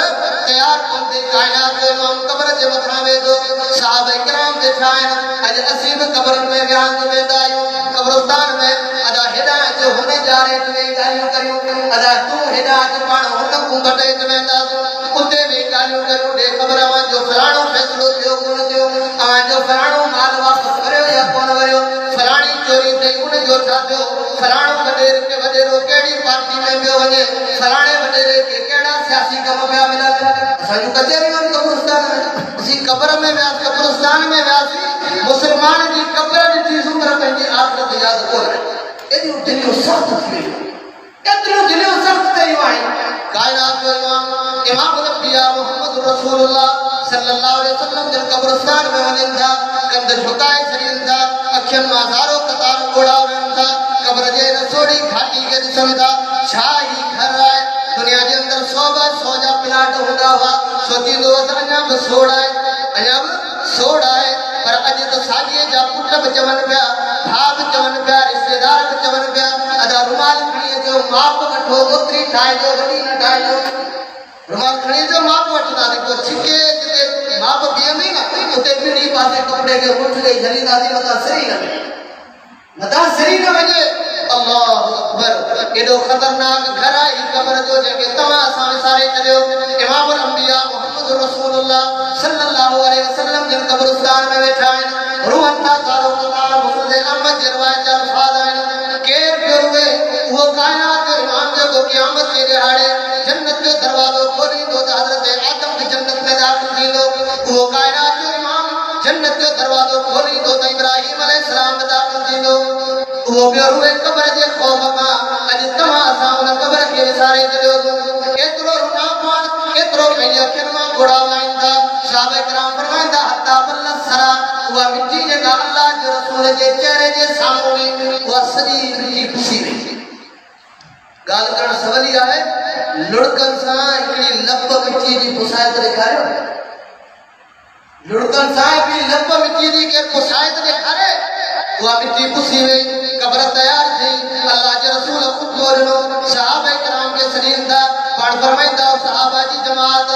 तैयार कोन थई कायनात जो इमाम कब्र जे मथां वेंदो साहब इकराम वेठा आहिनि अॼु असीं बि कब्रनि में विहान वेंदा आहियूं कब्रिस्तान में अदा हेॾा अचो हुन जारे ते वेही ॻाल्हियूं करियूं अदा तूं हेॾा अचु पाण हुन घूंघट ते वेंदासीं उते वेही ॻाल्हियूं करियूं ॾे ख़बर अवांजो फलाणो फ़ैसिलो थियो कोन थियो अवांजो फलाणो माल वापसि वरियो या कोन वरियो फलाणी चोरी थई उनजो छा थियो फलाणो वॾेरे खे वॾेरो कहिड़ी पार्टी में पियो वञे फलाणे वॾेरे खे कहिड़ा सियासी कम पिया मिलनि असांजूं कचहरियूं आहिनि कब्रिस्तान में असीं क़ब्र में वियासीं कब्रिस्तान में वियासीं मुस्लमान जी क़ब्र ॾिठीसीं पर पंहिंजी आख़िरत यादि कोन एॾियूं दिलियूं सख़्त थी वियूं केतिरियूं दिलियूं सख़्त कयूं आहिनि कायनात जो इमामुल अंबिया मोहम्मद रसूलुल्लाह सल्लल्लाहु अलैहि वसल्लम जन कब्रिस्तान में वञनि था कंध झुकाए छॾीनि था अखियुनि मां धारो कतार ॻोढ़ा वञनि था कब्र जे रसोड़ी घाटी खे ॾिसनि था छा ही घर आहे दुनिया जे अंदरि 100 जा प्लाट हूंदा हुआ सोचींदो हुअसि अञा बि सोड़ आहे पर अॼु त साॻीअ जा पुट बि चवनि पिया भाउ बि चवनि पिया रिश्तेदार बि चवनि पिया अदा रुमाल खणी अचो माप वठो ओतिरी ठाहिजो वॾी न ठाहिजो रुमाल खणी अचो माप वठंदासीं पोइ छिके जिते माप बीहंदी न उते ॿिन्ही पासे कपिड़े खे मुठ ॾेई झलींदासीं मथां सिरी न वञे अल्लाहु अकबर एॾो ख़तरनाक घर आहे ही क़ब्र जो जंहिंखे तव्हां असां विसारे छॾियो इमामुल अंबिया मोहम्मद रसूलुल्लाह सल्लल्लाहु अलैहि वसल्लम जिन कब्रिस्तान में वेठा आहिनि रूहनि था तारो कतार मुस्लिम अहमद जे रिवायत जा अल्फाज़ आहिनि केर पियो रुए उहो कायनात जो इमाम जेको क़यामत जे ॾिहाड़े जन्नत जो दरवाज़ो खोलींदो त हज़रत आदम बि जन्नत में दाख़िल थींदो उहो कायनात जो इमाम जन्नत जो दरवाज़ो खोलींदो त इब्राहिम अलैहिस्सलाम बि दाख़िल थींदो उहो पियो रुए क़ब्र जे ख़ौफ़ मां अॼु तव्हां असां उन क़ब्र खे विसारे छॾियो एतिरो रुना पाण एतिरो पंहिंजी अखियुनि मां ॻोढ़ा वाइनि था सहाबा इकराम फरमाईंदा हता बल्ल सरा उहा मिटी जेका अल्लाह जे रसूल जे चेहरे जे साम्हूं हुई उहा सॼी मिटी पुसी वई ॻाल्हि करणु सवली आहे लुड़कनि सां हिकिड़ी लप मिटी जी पुसाए त ॾेखारियो लुड़कनि सां हिकिड़ी लप मिटी जी केरु पुसाए त ॾेखारे उहा मिटी पुसी वई कब्र तैयार थी अल्लाह जे रसूल खुद ॾिनो सहाबा इकराम खे सॾीनि था पाण फरमाईंदा सहाबा जी जमात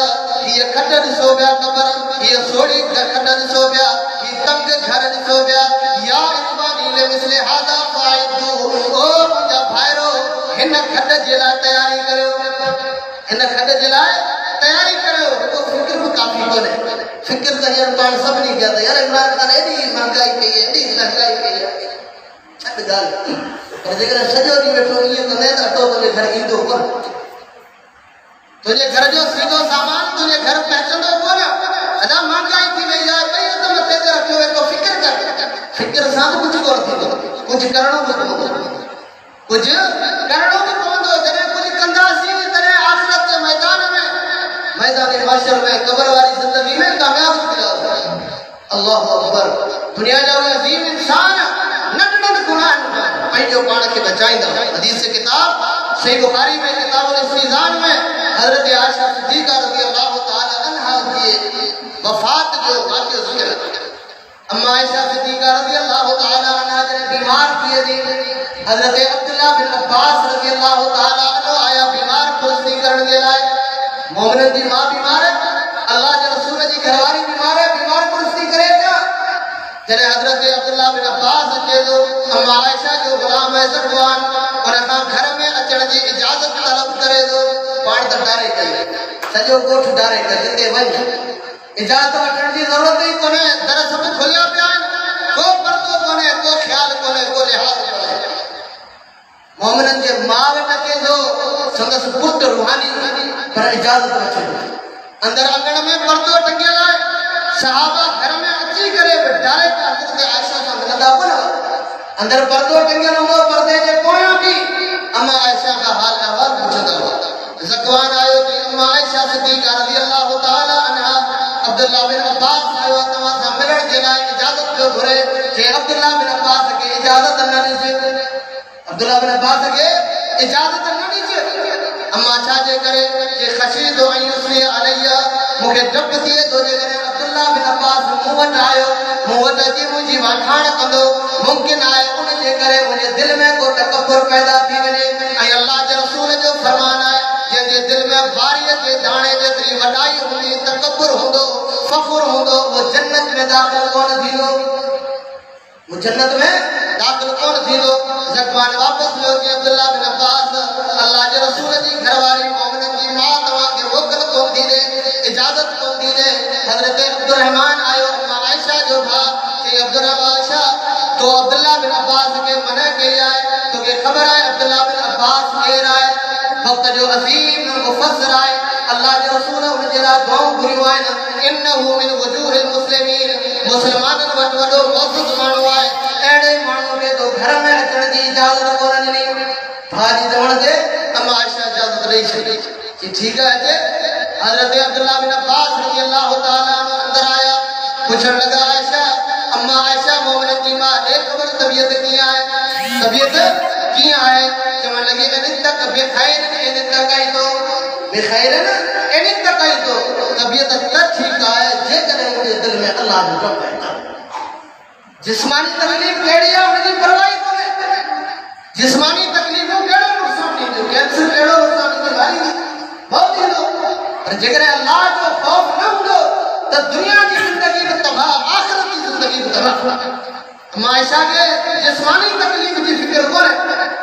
हीअ खॾ ॾिसो पिया क़ब्र हीअ सोड़ी खॾ ॾिसो पिया ही तंग घर ॾिसो पिया या इस्मानी ले मिसले हादा फाइदू ओ मुंहिंजा भाइरो हिन खॾ जे लाइ तयारी करियो हिन खॾ जे लाइ तयारी करियो को फिक्र बि काफ़ी कोन्हे फिक्र त हींअर पाण सभिनी कया त यार इमरान ख़ान एॾी महांगाई कई एॾी महांगाई कई आहे छॾ ॻाल्हि पर जेकॾहिं सॼो ॾींहुं वेठो ईअं कंदे त अटो तुंहिंजे घर ईंदो कोन तुझे घर जो सीधो सामान तुझे घर पहुंचंदो कोन अदा महांगाई थी वई आहे भई त मथे ते रखियो वेठो फिक्र कर फिक्र सां कुझु कोन थींदो कुझु करणो बि पवंदो कुझु करणो बि पवंदो जॾहिं कुझु कंदासीं तॾहिं आख़िरत जे मैदान महशर में क़ब्र वारी ज़िंदगी में कामयाब थींदासीं अल्लाहु अकबर दुनिया जा उहे अज़ीम इंसान नंढनि गुनाहनि खां पंहिंजो पाण खे बचाईंदा हदीस किताब सही बुखारी में किताबुल इस्तिज़ान में हज़रत आयशा सिद्दीक़ा रज़ी अल्लाह तआला अन्हा की वफ़ात जो वाक़ियो ज़िक्र अम्मा आयशा सिद्दीक़ा रज़ी अल्लाह तआला अन्हा जॾहिं बीमार थी थी हज़रत अब्दुल्लाह बिन अब्बास रज़ी अल्लाह तआला अन्हु आया बीमार पुरस्ती करण के लाइ मोमिनन जी मां बीमार है अल्लाह के रसूल जी घरवारी बीमार है बीमार पुरस्ती करे क्या जॾहिं हज़रत अब्दुल्ला बिन अब्बास अचे थो अम्मा आयशा जो गुलाम है ज़कवान उन खां घर में अचण जी इजाज़त तलब करे थो। पाण त डारे कई सॼो ॻोठ डारे कर जिते वञ इजाज़त वठण जी ज़रूरत ई कोन्हे। दर सभु खुलिया पिया आहिनि, को पर्दो कोन्हे, को ख़्याल कोन्हे, को लिहाज़ कोन्हे। मोमिननि जे माउ टके थो संदसि पुट रूहानी पर इजाज़त वठे अंदर आंगण में पर्दो टंगियल आहे। सहाबा घर में अची करे डायरेक्ट हज़रत आयशा सां मिलंदा कोन। अंदर पर्दो टंगियल हूंदो, पर्दे जे पोयां बि अम्मा आयशा का हाल अहवाल पुछंदा हुआ। ज़कवान आयो कि अम्मा आयशा सिद्दीक़ा रज़ियल्लाहु ताला अन्हा अब्दुल्ला बिन अब्बास आयो तव्हां सां मिलण जे लाइ इजाज़त पियो घुरे। जे अब्दुल्ला बिन अब्बास खे इजाज़त न ॾिजे, अब्दुल्ला बिन अब्बास खे इजाज़त न ॾिजे। अम्मा छा जे करे जे ख़शीदो ऐं युस्री अलैया मूंखे डप थिए थो जेकॾहिं अब्दुल्ला बिन अब्बास मूं वटि आयो मूं वटि अची मुंहिंजी वाखाण कंदो मुमकिन आहे उन जे करे मुंहिंजे दिलि में को तकबर पैदा थी वञे। ऐं अल्लाह जे रसूल जो फरमान आहे जंहिंजे दिलि में बारीअ जे दाणे जेतिरी वॾाई हूंदी तकबर हूंदो फ़ख़ुर हूंदो उहो जन्नत में दाख़िल कोन थींदो, वो जन्नत में दाखिल कौन थींदो। ज़कवान वापस वियो कि अब्दुल्ला बिन अब्बास अल्लाह जे रसूल जी घरवारी मोमिननि जी मां तव्हांखे मोकल कोन थी ॾे, इजाज़त कोन थी ॾे। हज़रत अब्दुर्रहमान आयो अम्मा आयशा जो भाउ चई अब्दुर्रहमान आयशा तो अब्दुल्ला बिन अब्बास खे मना कई आहे, तोखे ख़बर आहे अब्दुल्ला बिन अब्बास केरु आहे? वक़्त जो अज़ीम मुफ़स्सिर आहे। अल्लाह जे रसूल उन जे लाइ दुआऊं घुरियूं आहिनि। इन्नहु मिन वजूहिल मुस्लिमीन मुस्लमाननि वटि वॾो मौजूद माण्हू आहे। अहिड़े माण्हू खे तो घर में अचण जी इजाज़त कोन ॾिनी। भाउ जी चवण ते अम्मा आयशा इजाज़त ॾेई छॾी कि ठीकु आहे अचे। हज़रत अब्दुल्ला बिन अब्बास रज़ियल्लाहु ताला अन्हु अंदर आया, पुछण लॻा आयशा अम्मा आयशा मोमिननि जी मां ॾे ख़बर तबियत कीअं आहे, तबियत कीअं आहे? चवण लॻी इन तक बेख़ैर इन तक आई तो बेख़ैर इन तक आई तो तबियत त ठीकु आहे जेकॾहिं मुंहिंजे दिलि में अल्लाह जो डपु आहे। जिस्मानी तकलीफ़ कहिड़ी आहे उनजी परवाह कोन्हे। जिस्मानी तकलीफ़ूं कहिड़ो नुक़सान ॾींदियूं, कैंसर कहिड़ो नुक़सान ॾींदियूं, बीमारी बहुत ॾींदो। पर जेकॾहिं अल्लाह जो ख़ौफ़ न हूंदो त दुनिया जी ज़िंदगी बि तबाह आख़िरत जी ज़िंदगी बि तबाह। अम्मा आयशा खे जिस्मानी तकलीफ़ जी फिक्र कोन्हे।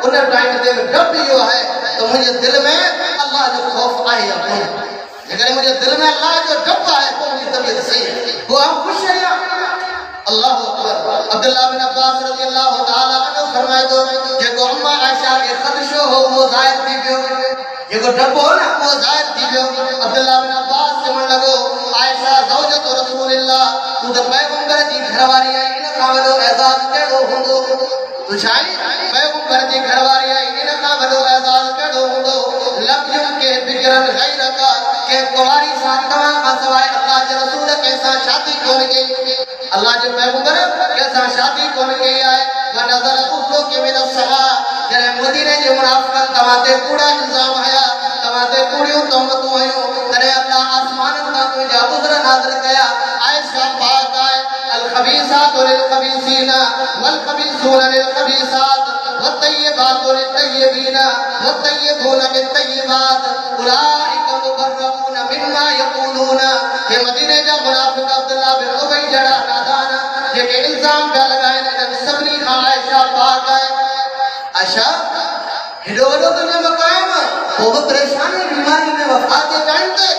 उन टाइम ते डपु इहो आहे त मुंहिंजे दिलि में अल्लाह जो ख़ौफ़ आहे या कोन्हे। जेकॾहिं मुंहिंजे दिलि में अल्लाह जो डपु आहे पोइ मुंहिंजी तबियत सही आहे, पोइ आउं ख़ुशि आहियां। अल्लाहु अकबर। अब्दुल्ला बिन अब्बास रज़ियल्लाहु ताला अन्हु फरमाए थो जेको अम्मा आयशा खे ख़दशो हो उहो ज़ाहिर थी पियो, जेको डपु हो न उहो ज़ाहिर थी पियो। अब्दुल्ला बिन अब्बास चवण लॻो आयशा ज़ौजत रसूलिल्लाह तूं त पैगंबर जी घरवारी आई, इन खां वॾो एज़ाज़ कहिड़ो हूंदो? तूं छा आई पैगंबर जी घरवारी आई, इन खां वॾो एज़ाज़ कहिड़ो हूंदो? लफ़्ज़ुन के बिगरन गैरका के कुंवारी सां तव्हां खां सवाइ अल्लाह जे रसूल कंहिंसां शादी कोन कई, अल्लाह जे पैगंबर कंहिंसां शादी कोन कई आहे। व नज़र उफ़्लो के मिन समा जॾहिं मदीने जे मुनाफ़िक़नि तव्हां ते कूड़ा इल्ज़ाम हया, तव्हां ते कूड़ियूं तहमतूं हयूं, तॾहिं अल्लाह आसमाननि खां तुंहिंजा उज़र नाज़िल कया। आयशा पाक आहे अल ख़बीसातु लिल ख़बीसीना वल ख़बीसूना लिल ख़बीसात वत्तय्यिबातु लित तय्यिबीना वत्तय्यिबूना लित तय्यिबात उलाइका मुबर्रऊना मिम्मा यक़ूलूना। ये मदीने जा मुनाफ़िक़ अब्दुल्ला बिन उबई जड़ा नादान जेके इल्ज़ाम पिया लॻाइनि इन्हनि सभिनी खां आयशा पाक आहे। आयशा हेॾो वॾो तुंहिंजो मक़ाम पोइ बि परेशानी बीमारी में वफ़ात जे टाइम ते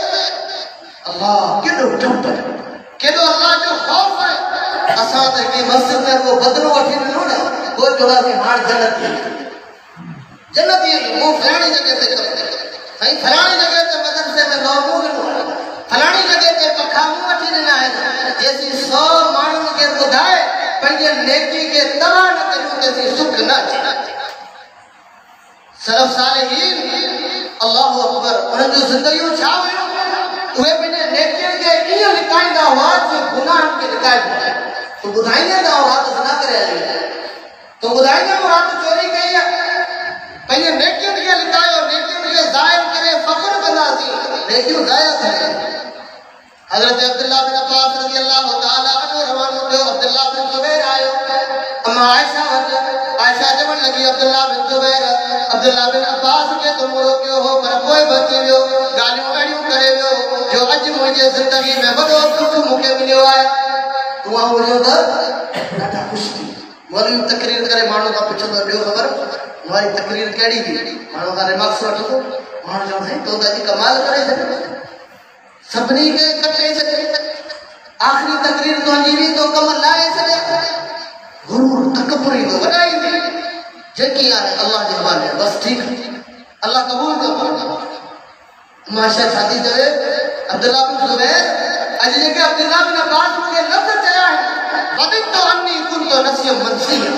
अल्लाह केॾो डपु केॾो अल्लाह जो ख़ौफ़ आहे। असां त हिकिड़ी मस्जिद में को बदिलो वठी ॾिनो न पोइ चवंदासीं हाणे जन्नत थी मूं फलाणी जॻह ते साईं फलाणी जॻह ते मदरसे में नौमू ॾिनो आहे, फलाणी जॻह ते पखा मूं वठी ॾिना आहिनि। जेसीं 100 माण्हुनि खे ॿुधाए पंहिंजे नेकी खे तबाह न करियूं तेसीं सुख न अचे। सलफ़ सालिहीन अल्लाहु अकबर उन्हनि जूं ज़िंदगियूं छा हुयूं? उहे पंहिंजे नेकियुनि खे ईअं लिकाईंदा हुआ जो गुनाहनि खे लिकाइबो आहे। तूं ॿुधाईंदे त राति ज़िना करे आई, तूं ॿुधाईंदे राति चोरी कई आहे। पंहिंजे नेकियुनि खे लिकायो, नेकियुनि खे ज़ाहिर करे फ़ख़्रु कंदासीं, नेकियूं ज़ाया थियूं। हज़रत अब्दुल्ला बिन अब्बास रज़ियल्लाहु ताला अन्हु रवानो थियो। अब्दुल्ला बिन ज़ुबैर आयो अम्मा आयशा वटि। आयशा चवण लॻी अब्दुल्ला बिन ज़ुबैर अब्दुल्ला बिन अब्बास खे तो मुड़ो पियो हो पर पोइ बची वियो, ॻाल्हियूं अहिड़ियूं करे वियो जो अॼु मुंहिंजे ज़िंदगी में वॾो दुख मूंखे मिलियो आहे। तू आ हो जो ॾाढा ख़ुशि थी मौलवी तकरीर करे माण्हू खां पुछंदो ॾियो ख़बर हमारी तकरीर केड़ी थी मानो का रिमार्क्स वठो मानो जो है तो दादी कमाल करे छे सबनी के कटे छे आखिरी तकरीर तो जीवी तो कम लाए छे गुरूर तकबुरी तो वडाई थी जेकी आहे अल्लाह जे हवाले बस ठीक अल्लाह कबूल कर माशा शादी करे अब्दुल्लाह बिन जुबैर अज जेके अब्दुल्लाह बिन अब्बास के लफ्ज चया है वदित तो अन्नी कुंतो नसियम मनसिया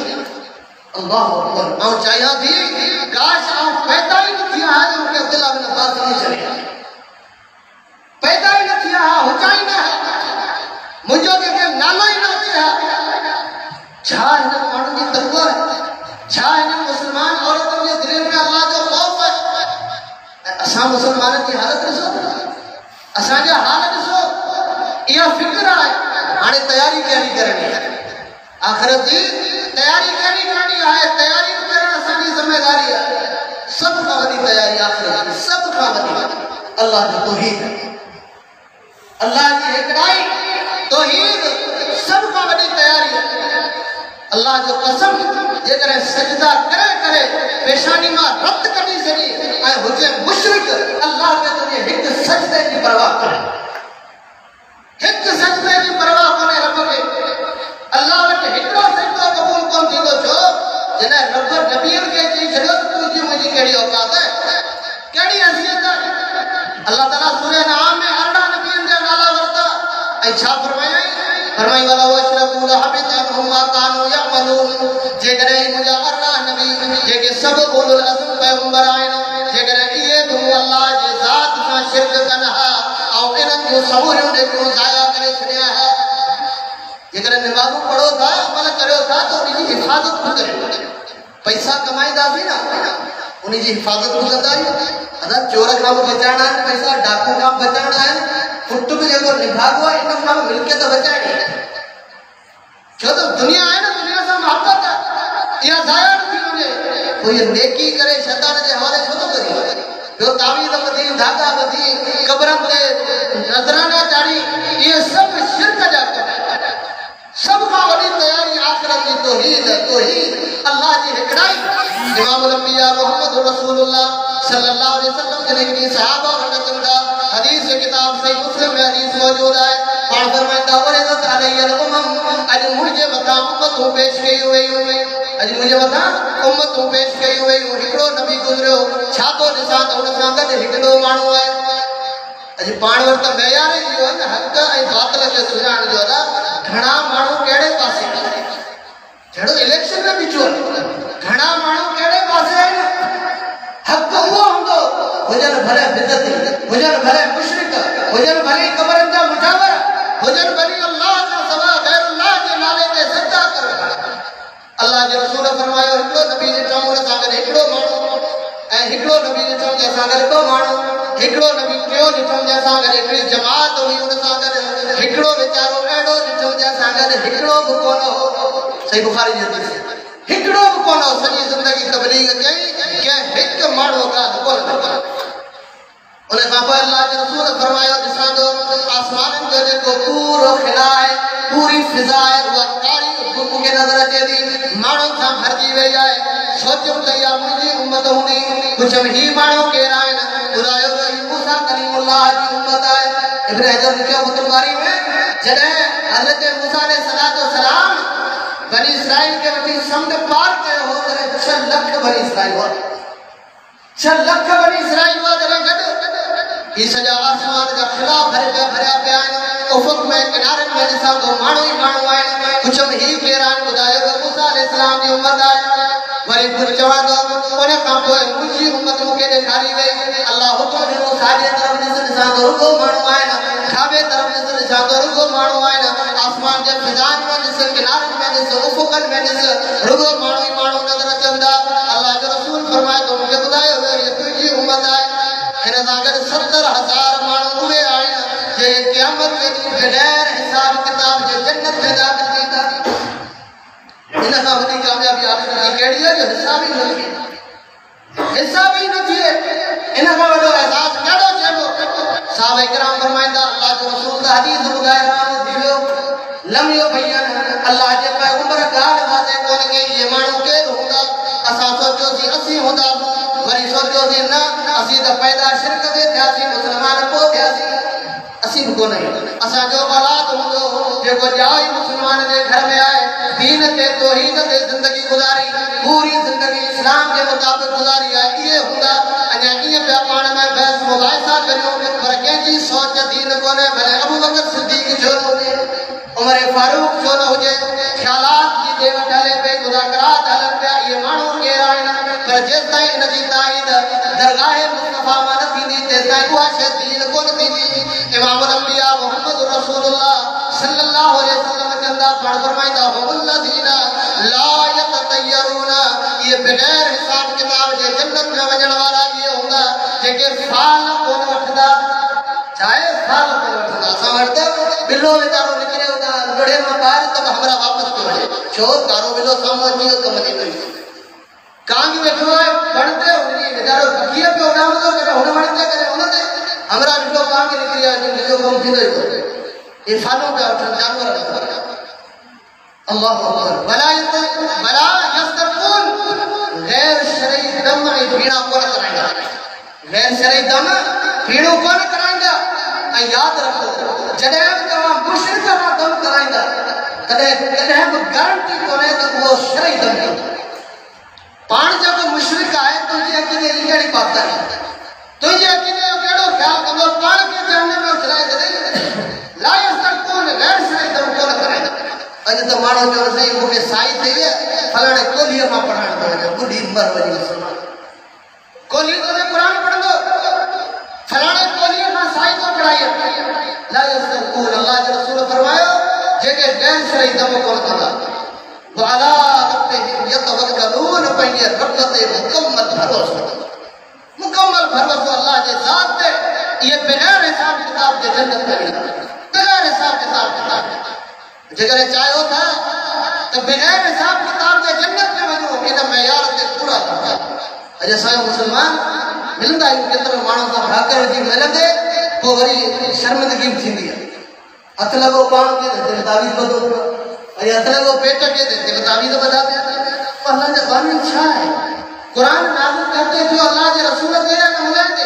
अल्लाह अकबर और चाया थी काश आप पैदा ही न किया है तो अब्दुल्लाह बिन अब्बास नहीं चले पैदा ही न किया है हुचाई न है मुझो के नालो ही न दिया छा इन माण्हू जी तकवा है छा इन मुसलमान औरतों के दिल में अल्लाह जो खौफ है असा मुसलमान की हालत ॾिसो असा जो हाल ॾिसो या फिक्र है हाने तैयारी कैरी करनी है आखिरत की तैयारी कैरी करनी है तैयारी करना साडी जिम्मेदारी है सब का बड़ी तैयारी आखिरत की सब का बड़ी अल्लाह की तौहीद अल्लाह की हिकड़ाई तौहीद सब का बड़ी तैयारी है अल्लाह जो कसम जेकर सजदा करे करे पेशानी मां रत कढी सजी ऐ हुजे मुशरिक अल्लाह के तुझे हिक सजदे की परवाह करे हिक सजदे की परवाह करे रब के अल्लाह वट हिकड़ो सजदो कबूल कोन थींदो छो जने रब नबीन के चई छड़ो तुझी मुझी केड़ी औकात है केड़ी हैसियत है अल्लाह ताला सूरह नाम में 18 नबीन जा नाला वरता ऐ छा फरमाई वाला वशरकू लहबितहुम मा कानू यअमलून जे करे मुजा 18 नबी जे के सब उलुल अज़म पैगंबर आइन जे करे ये तू अल्लाह जे जात सा शिरक कनहा और इनन जो सबूरियों ने को जाया करे छड़िया है जेकर नमाज़ पढ़ो था अमल करो था तो उनकी हिफाजत भी करो पैसा कमाईदा भी ना उनकी हिफाजत भी करदा अदा चोर का बचाना है पैसा डाकू का बचाना है फुट में जो निभागो इन का मिलके तो बचानी जो तो दुनिया है ना दुनिया से मोहब्बत है या जाया नहीं मुझे तो ये नेकी करे शैतान के हवाले छो तो करी जो तावीज़ बदी धागा बदी कब्रन पे नजराना चाड़ी ये सब शिरक जाता सब का बड़ी तैयारी आखिरत की तौहीद अल्लाह की हिकड़ाई इमाम अंबिया मोहम्मद रसूलुल्लाह सल्लल्लाहु अलैहि वसल्लम जने की सहाबा रतंदा हदीस की किताब सही मुस्लिम में हदीस मौजूद है और फरमाता और इज्जत अलैहि उम्म आज मुझे मथा उम्मतों पेश की हुई आज मुझे मथा उम्मतों पेश की हुई हिकड़ो नबी गुजरियो छा तो दिसा तो उन सां गड हिकड़ो माण्हू है आज पाण वट मयार जो है हक ए बातिल के सुजान जो है घणा माण्हू केड़े पासे जड़ो इलेक्शन में बिचो घणा माण्हू केड़े पासे है हक वो हुंदो हुजन भले बिदत हुजन भले मुशरिक हुजन भले कब्रन जा मुजावर हुजन भले अल्लाह का सवा गैर अल्लाह के नाले ते सजदा कर अल्लाह के रसूल फरमायो हिकड़ो नबी जे चौंग सां गड हिकड़ो माण्हू ऐ हिकड़ो नबी जे चौंग सां गड ॿ माण्हू हिकड़ो नबी टियो ॾिठम जैसां गड हिकड़ी जमात हुई उन सां गड हिकड़ो वीचारो अहिड़ो ॾिठम जैसां गड हिकड़ो बि कोन हो सही बुखारी जी हदीस हिकड़ो बि कोन हो सॼी ज़िंदगी तबलीग कई के हिक माण्हू ॻाल्हि कोन उन खां पोइ अल्लाह जे रसूल फरमायो ॾिसां थो आसमाननि जो जेको पूरो खिला आहे पूरी फिज़ा आहे उहा कारी धूप खे नज़र अचे थी माण्हुनि सां भरिजी वई आहे सोचियो त इहा मुंहिंजी उम्मत हूंदी पुछम ही माण्हू केरु आहिनि ॿुधायो त ही मूसा कलीमुल्लाह जी उम्मत आहे इब्न हजर लिखियो फ़तहुल बारी में जॾहिं हज़रत मूसा अलैहिस्सलाम बनी इसराइल के वठी समुंड पार कयो हो तॾहिं 6 लख बनी इसराइल हुआ 6 लख बनी इसराइल हुआ तॾहिं गॾु ये सजा आसमान जा खिला भरिया पिया आहिनि उफ़ुक़ में किनारनि में ॾिसां तो माण्हू ई माण्हू आहिनि पुछम ही केरु आहिनि ॿुधायो त मूसा अलैहिस्सलाम जी उम्मत आहे वरी फिर चवंदो उन खां पोइ मुंहिंजी उम्मत मूंखे ॾेखारी वई अल्लाह हुकुम ॾिनो साॼे तरफ़ ॾिसां तो रुॻो माण्हू आहिनि खाॿे तरफ़ ॾिसां तो रुॻो माण्हू आहिनि आसमान जे फिज़ाउनि में ॾिस किनारनि में ॾिस उफ़ुक़नि में ॾिस रुॻो माण्हू ई माण्हू नज़र अचनि था अल्लाह जो रसूल फरमाए थो मूंखे ॿुधायो वियो हीअ तुंहिंजी उम्मत आहे हिन सां गॾु 70,000 माण्हू उहे आहिनि जे क़यामत जे ॾींहुं बग़ैर हिसाब किताब जे जन्नत में दाख़िल थींदा इन खां वॾी कामयाबी आख़िर जी कहिड़ी आहे जो हिसाब ई न थिए इन खां वॾो एहसास कहिड़ो चइबो साहब इकराम फरमाईंदा अल्लाह जो रसूल त हदीस ॿुधाए रवानो थी वियो लम युबय्यन अल्लाह जे पैगंबर गाल वादे कोन के ये मानू के होगा असा सोचो सी असी होंदा वरी सोचो सी ना असी तो पैदा शिरक दे थयासी मुसलमान को थयासी असी को नहीं असा जो औलाद होंदो जेको जाई मुसलमान जे घर में आए दीन ते तौहीद ते जिंदगी गुजारी पूरी जिंदगी इस्लाम के मुताबिक गुजारी है ये होंदा अने ये पे पाण में बहस मुबाहिसा करियो पर के जी सोच दीन कोने भले अबू बकर सिद्दीक जो होजे उमर फारूक जो न होजे ख्यालात की देव डाले पे मुज़ाकरात हलन पे ये मानू के आए पर जेस ताई नबी ताईद दरगाह मुस्तफा में न थींदी ते ताई हुआ शे दीन कोन थींदी इमाम अंबिया मोहम्मद रसूलुल्लाह सल्लल्लाहु अलैहि वसल्लम चंदा पढ़ फरमाइंदा हुल्लदीना ला यततयरूना ये बगैर हिसाब किताब जे जन्नत में वजण वाला ये होगा जेके फाल कोन वठदा चाहे फाल कोन वठदा समझ बिल्लो बेचारो निकले होगा लड़े में बाहर तब हमरा वापस को वठे छो कारो बिल्लो सामो जियो कम नहीं करी कांग बैठो है पढ़ते उनकी बेचारो किए पे उड़ाम तो करे होने वाले करे होने हमरा बिल्लो कांग निकलिया जो कम थी तो ये फालों पे उठन जानवर है अल्लाह अकबर वला यस्तरकुन गैर शरई दम ए पीड़ा कोन कराएगा गैर शरई दम पीड़ो कोन कराएगा आ याद रखो जडे तवा मुशरिक ना दम कराएगा कदे कदे गारंटी कोने तो वो शरई दम पाण जब मुशरिक आए तो ये अकीदे इकड़ी बात है तो ये अकीदे केड़ो ख्याल कंदो पाण के जहन्नम में उतराए दे ला यस्तरकुन गैर शरई दम कोन कराएगा अज तो मानो जो सही मुके साई थे फलाने कोलिया में पढ़ाण तो बुढ़ी मर वजी मुसलमान कोली तो ने कुरान पढ़ दो फलाने कोलिया में साई तो पढ़ाई ला यस्तरकुन अल्लाह के रसूल फरमायो जेके गैर शरई दम कोन कदा वाला रब्बिहिम यतवक्कलून पे रब ते मुकम्मल भरोसा अल्लाह के जात पे ये बगैर हिसाब किताब के जन्नत में बगैर हिसाब किताब जगह चाहो था तो बगैर हिसाब किताब के जन्नत में वजो इन मयार ते पूरा अजे सायो मुसलमान मिलंदा है केतरो मानो सा भाकर जी मिलंदे वो वरी शर्मिंदगी थींदी है अत लगो पाण के दिल तावीज बदो अरे अत लगो पेट के दिल तावीज बदा दे अल्लाह ने बानी छा है कुरान नाज़िल करते जो अल्लाह के रसूल के नमूने दे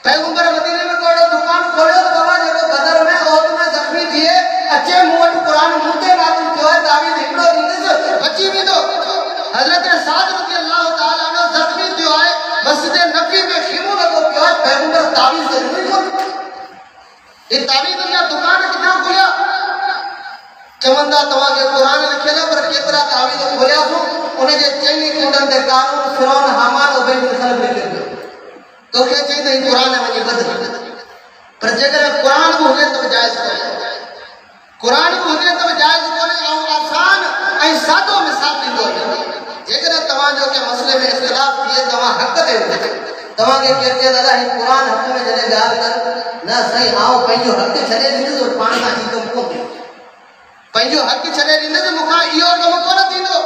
पैगंबर मदीने में कोई दुकान खोलो बाबा जो बदर में और में जख्मी थिए अच्छे मुंह कुरान मुद्दे नाज़िल कियो है तावीज एकड़ो दींदस बची भी दो हजरत साद रजी अल्लाह ताला ने जख्मी थियो है मस्जिद नबी में खिमो लगो कियो है पैगंबर तावीज जरूरी को ये तावीज ने दुकान किथा खोलिया चवंदा तवा के कुरान लिखेला पर केतरा तावीज खोलिया सो उन्हें जे चैनी कुंडन दे कानून फिरौन हामान उबैद बिन खलफ लिखे तो के चई नहीं कुरान में वही बदल पर जेकर कुरान होजे तो जायज है कुरान होजे तो जायज कोने आसान ऐ सादो मिसाल दींदो जेकर तवा जो के मसले में इख्तिलाफ किए तवा हक दे तवा के कहते दादा ही कुरान हक में जने गाल कर ना सही आओ पंजो हक छले दींदो तो पाण का ही कम को पंजो हक छले दींदो तो मुखा इयो कम कोन दींदो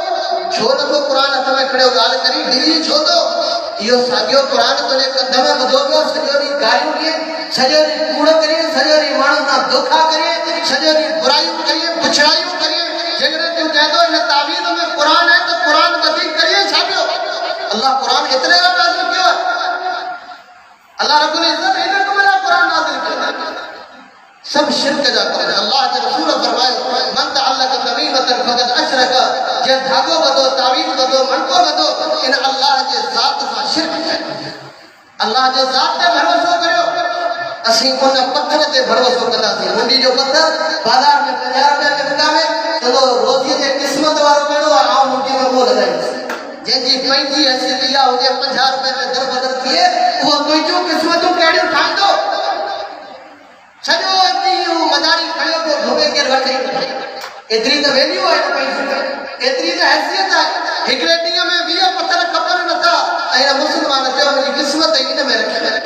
छो न तो कुरान हथ में खड़े गाल करी डी छो तो यो सागियो कुरान तो ने कदम में बदो गयो सजोरी गालियों लिए सजोरी कूड़ करिए सजोरी मानव ना धोखा करिए सजोरी बुराइयों करिए पुछड़ाइयों करिए जेकर तू कह दो इन तावीज में कुरान है तो कुरान बदी करिए छापियो अल्लाह कुरान इतने का नाज़िल किया अल्लाह रब्बुल इज्जत इन्हें को मेरा कुरान नाज़िल किया सब शिरक जा करे अल्लाह के रसूल फरमाए मन तअल्लक़ तमीमतन फक़द अशरक जे धागो बदो तावीज बदो मणको बदो इन अल्लाह के जात सा शिरक है अल्लाह जो जात पे भरोसा करियो असी कोन पत्थर ते भरोसा कंदा थी मुंडी जो पत्थर बाजार में 50 रुपया के विकावे तो रोजी जे किस्मत वालो कड़ो आ मुंडी में वो लगाई जेजी पंजी हसीलिया हो जे 50 रुपया में दर बदर किए वो तुजो किस्मतों केड़ी ठांदो सजो इतनी मदारी खड़े को धोबे के वठे इतनी तो वैल्यू है पैसे इतनी तो हैसियत है एकड़े डी में 20 पत्थर खबर न था ऐना मुसलमान जो मेरी किस्मत है इन में रखे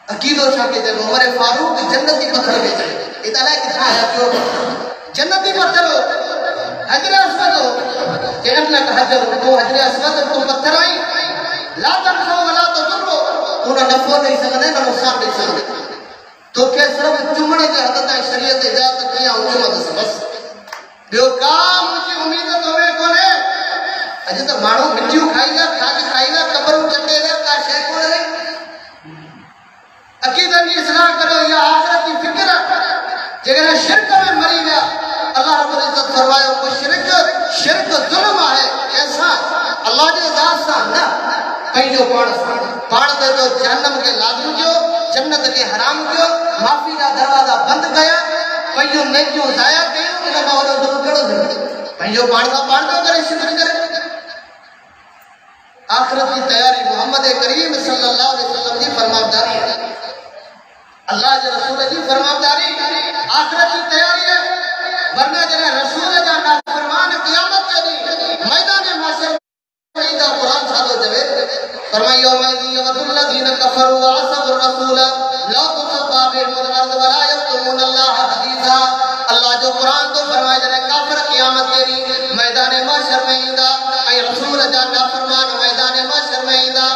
अकीदो छाके दे उमर फारूक जन्नती पत्थर बेचे इतना कितना है क्यों जन्नती पत्थर हो हजर अस्वद हो कि अन्नक हजर को हजर अस्वद को पत्थर आई ला तनफो वला तजुरो उन नफो नहीं सकने न नुकसान नहीं सकने तो के सिर्फ चुमण जे हद ताईं शरीयत इजाज़त कई ऐं चुमंदसि बस ॿियो का मुंहिंजी उम्मीद तोखे कोन्हे। अॼु त माण्हू मिटियूं खाई विया, खाक खाई विया, क़बरूं चटे विया, का शइ कोन रही। अक़ीदनि जी इस्लाह करियो, इहा आख़िरत जी फ़िक्र। जेकॾहिं शिरक में मरी विया, अल्लाह रब्बुल इज़्ज़त फरमायो शिरक ज़ुल्म आहे, कंहिंसां अल्लाह जे ज़ात सां न, पंहिंजो पाण ते जो जहन्नम खे लाज़िम कयो, जन्नत खे हराम कयो, माफ़ी जा दरवाज़ा बंदि कया, पंहिंजो नेकियूं ज़ाया कयूं, इन खां वॾो ज़ुल्म कहिड़ो थियो? पंहिंजो पाण सां पाण थो करे शिरक करे। आख़िरत की तैयारी मोहम्मद करीम सल्लल्लाहु अलैहि वसल्लम जी फरमाबदारी है। अल्लाह के रसूल जी फरमाबदारी आख़िरत की तैयारी है। वरना जने रसूल जा नाफरमान क़यामत के दी मैदान महशर में ईदा कुरान सादो जवे फरमायो यौमइज़ यवद्दुल्लज़ीन कफ़रू व असबुर रसूल लौ तुसब्बा बिहिमुल अर्ज़ व ला यज़कुरून अल्लाह हदीसा। अल्लाह जो कुरान तो फरमाए जने काफिर क़यामत के दी मैदान महशर में ईदा ऐं रसूल जा नाफरमान मैदान महशर में ईदा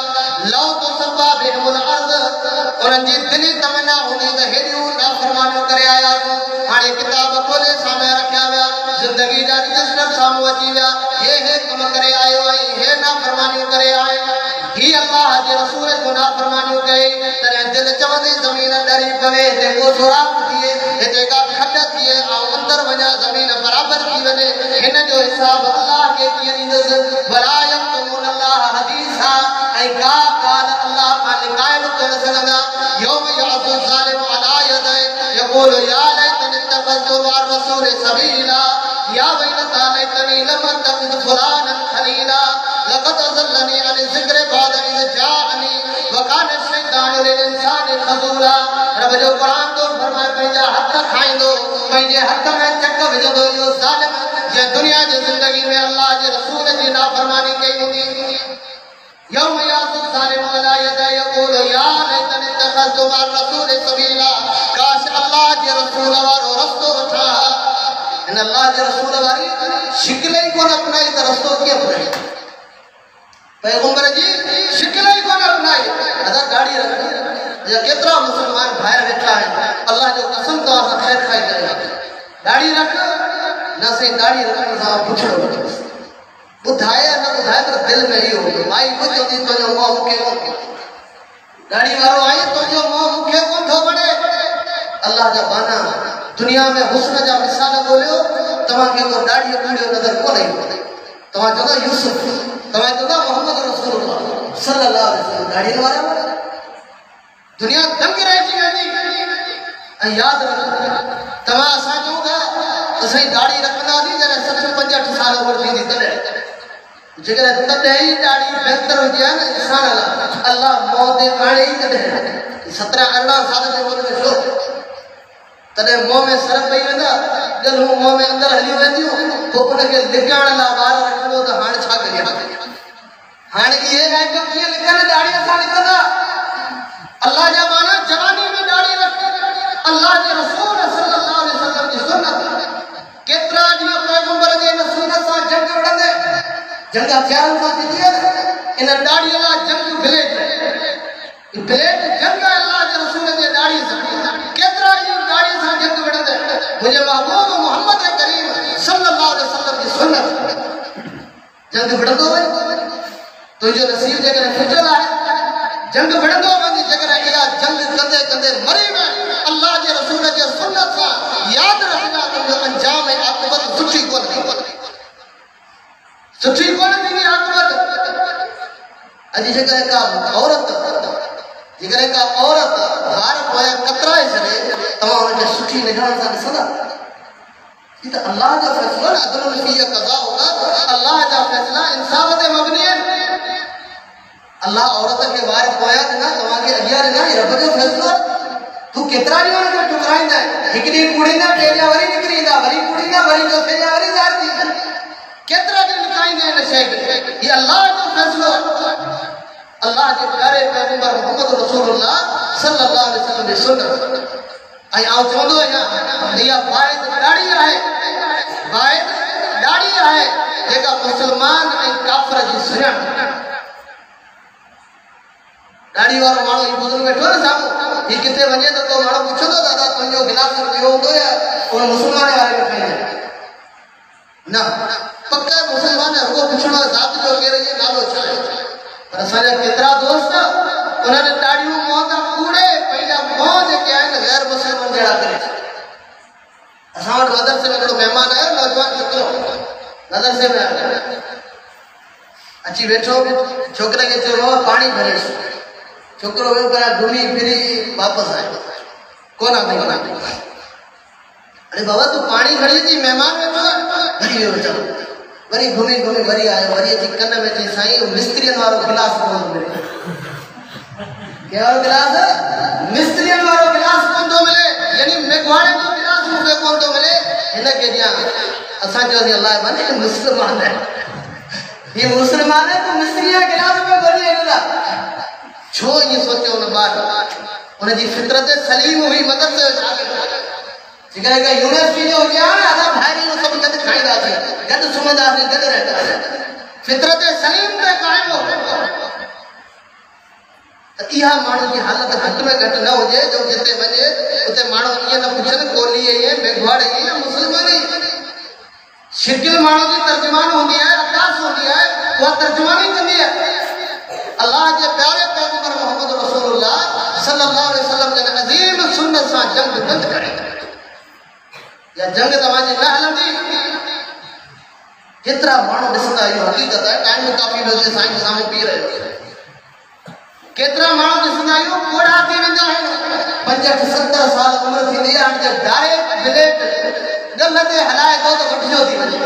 लौ तुसब्बा बिहिमुल अर्ज़ उन्हनि जी दिली तमन्ना हूंदी त हेॾियूं नाफरमानियूं करे आया हाणे किताब खोले साम्हूं रखिया विया, ज़िंदगी जा रजिस्टर साम्हूं अची विया, हे कम करे आयो आई, हे नाफरमानियूं करे आए, ही अल्लाह जे रसूल जो नाफरमानियूं कई, तॾहिं दिलि चवंदी ज़मीन डरी पवे, हिते को सुराख थिए, हिते का खॾ थिए ऐं अंदरि वञा ज़मीन बराबरि थी वञे, हिन जो हिसाब अल्लाह खे कीअं ॾींदुसि? वला यक़्तुमून अल्लाह हदीसा ऐं का ॻाल्हि अल्लाह खां लिकाए बि कोन सघंदा। यौम यअज़ु ज़ालिमु अला यदैहि यक़ूलु या लैतनी इत्तख़ज़्तु मअ रसूलि सबीला या वैलता लैतनी लम अत्तख़िज़ फुलानन खलीला लक़द अज़ल्लनी अन ज़िक्रि बअद इज़ जाअनी व कान अश-शैतानु लिल इंसानि ख़ज़ूला। रब जो कुरान तो फरमाए पंहिंजा हथ खाईंदो, पंहिंजे हथ में चक विझंदो, इहो ज़ालिम जंहिं दुनिया जी ज़िंदगी में अल्लाह जे रसूल जी नाफ़रमानी कई हूंदी। यौम यअज़ु ज़ालिमु अला यदैहि यक़ूलु या लैतनी इत्तख़ज़्तु मअ रसूलि सबीला काश अल्लाह जे रसूल वारो रस्तो वठां। इन अल्लाह जे रसूल वारी शिकिल ही कोन अपनाई त रस्तो कीअं अपनाई? पैगंबर जी शिकिल ही कोन अपनाई। अदा दाढ़ी रख, या केतिरा मुसलमान ॿाहिरि वेठा आहिनि, अल्लाह जो कसम तव्हां सां ख़ैर खाई करे दाढ़ी रख, न सही दाढ़ी रखण सां पुछड़ो बुधाए न बुधाए पर दिल में ही हो माई कुछ चवंदी तुंहिंजो मुंहुं मूंखे कोन दाढ़ी वारो आई तुंहिंजो मुंहुं मूंखे कोन थो वणे। अल्लाह जा बाना दुनिया में हुस्न जा मिसाल ॻोल्हियो, तव्हांखे को दाढ़ी कूड़ियो नज़र कोन ईंदो। तव्हां चवंदा यूसुफ, तव्हां चवंदा मोहम्मद रसूलुल्लाह सल्लल्लाहु अलैहि वसल्लम दाढ़ी वारा दुनिया दंग रहिजी वेंदी। ऐं यादि रखो तव्हां असां चऊं था असां दाढ़ी रखंदासीं जॾहिं 65 साल उमिरि थींदी तॾहिं जेकॾहिं तॾहिं ई ॾाढी बहितर हुजे हा न इंसान लाइ अल्लाह मौत आणे ई तॾहिं 17-18 साल जे उमिरि में छो तॾहिं मुंहं में सर पई वेंदा, ॻलूं मुंहं में अंदरि हली वेंदियूं, पोइ उनखे लिकाइण लाइ ॿार रखंदो त हाणे छा कजे? हाणे इहे रैंक कीअं लिखनि दाढ़ी असां लिखंदा? अल्लाह जा माना जवानी में दाढ़ी रख, अल्लाह जे रसूल सल्लल्लाहु अलैहि वसल्लम जी सुन्नत। केतिरा ॾींहं पैगंबर जे इन सुन्नत सां जंग विढ़ंदे, जंग हथियारनि सां थी थिए, इन दाढ़ीअ लाइ जंग ब्लेड जंग अल्लाह जे रसूल जे दाढ़ी सां। केतिरा ॾींहं दाढ़ीअ सां जंग विढ़ंदे, मुंहिंजे महबूब मोहम्मद करीम सल्लल्लाहु अलैहि वसल्लम जी सुन्नत जंग विढ़ंदो वञे। तुंहिंजो नसीब जेकॾहिं फिटल आहे जंग विढ़ंदो वञे, जेकॾहिं इहा जंग कंदे कंदे मरी वञे अल्लाह जे रसूल जे सुन्नत सां, यादि रखंदा तुंहिंजो अंजाम ऐं आक़िबत सुठी कोन थींदी, सुठी कोन थींदी आक़िबत। अॼु जेकॾहिं का औरत वार पोयां कतराए छॾे, तव्हां हुनखे सुठी निगाह सां ॾिसंदा? ही त अल्लाह जो फ़ैसिलो न, अदल फी क़ज़ा होगा, अल्लाह जा फ़ैसिला इंसाफ ते मबनी आहिनि। अल्लाह औरत खे वार पोयां ॾिना, तव्हांखे अॻियां ॾिना, रब जो फ़ैसिलो। तूं केतिरा ॾींहं हुनखे टुकराईंदा? हिकु ॾींहुं कुड़ींदा, टे ॾींहं वरी निकिरी ईंदा, वरी कुड़ींदा, वरी चौथे ॾींहं वरी ज़ाहिर थी वेंदा। केतिरा ॾींहं लिकाईंदे हिन शइ खे? हीउ अल्लाह जो फ़ैसिलो। अल्लाह जे प्यारे पैगंबर मोहम्मद रसूलुल्लाह सल्लल्लाहु अलैहि वसल्लम जी सुन्नत। ऐं आउं चवंदो आहियां इहा बाइद ॾाढी आहे, बाइद ॾाढी आहे जेका मुस्लमान ऐं काफ़िर जी सुञाण। ॾाढी वारो माण्हू ही बुज़ुर्ग वेठो न साम्हूं, ही किथे वञे त तो माण्हू पुछंदो दादा तुंहिंजो गिलास ॿियो हूंदो या उन मुस्लमान वारे खे खाईंदा न पक्का मुस्लमान रुगो पुछणो ज़ात जो केरु जे नालो छा आहे पर असांजा केतिरा दोस्त उन्हनि ॾाढियूं मौत कूड़े पंहिंजा मोह जेके आहिनि गैर मुस्लमान जहिड़ा करे असां वटि मदरसे में हिकिड़ो महिमान आयो नौजवान छोकिरो मदरसे में आयो अची वेठो छोकिरे खे चयो पाणी भरेस छोकिरो वियो पर घुमी फिरी वापसि आयो कोन अरे बाबा तू पाणी खणी अची महिमान वेठो वरी वियो वीचारो वरी घुमी घुमी वरी आयो वरी अची कन में चई साईं मिस्त्रियनि वारो गिलास कोन मिले कहिड़ो गिलास मिस्त्रियनि वारो गिलास कोन थो मिले यानी मेघवाड़े जो गिलास मूंखे कोन थो मिले हिनखे ॾियां असां चयोसीं अलाह माने मुस्लमान है ये मुसलमान है तो मिस्त्री के गिलास में भरी है छो ये सोचो उन बार उन जी फितरत सलीम हुई मदरसे जो शागिर्द जेकर का यूनिवर्सिटी जो हुजे ना अदा भाई वो सब गद खाईंदासी गद सुमंदासी गद रहंदासी फितरत सलीम ते कायम हो इहा माण्हू जी हालत घट में घट न हुजे जो जिते वञे उते माण्हू ईअं न पुछनि कोली है मेघवाड़ है मुसलमान है शिकिल माण्हू जी तर्जुमान हूंदी है अकास हूंदी है वो तर्जुमानी कंदी है अल्लाह जे प्यारे पैगंबर मोहम्मद रसूलुल्लाह सल्लल्लाहु अलैहि वसल्लम जन अजीम सुन्नत सां जंग बंद करे या जंग तव्हांजी न हलंदी केतिरा माण्हू ॾिसंदा इहो हक़ीक़त है टाइम काफ़ी वजे साईं साम्हूं पी रहियो केतिरा माण्हू ॾिसंदा आहियूं कोड़ा थी वेंदा आहिनि 65-70 साल उमिरि थींदी आहे हाणे डायरेक्ट ब्लेड गल ते हलाए थो त वठिजो थी वञे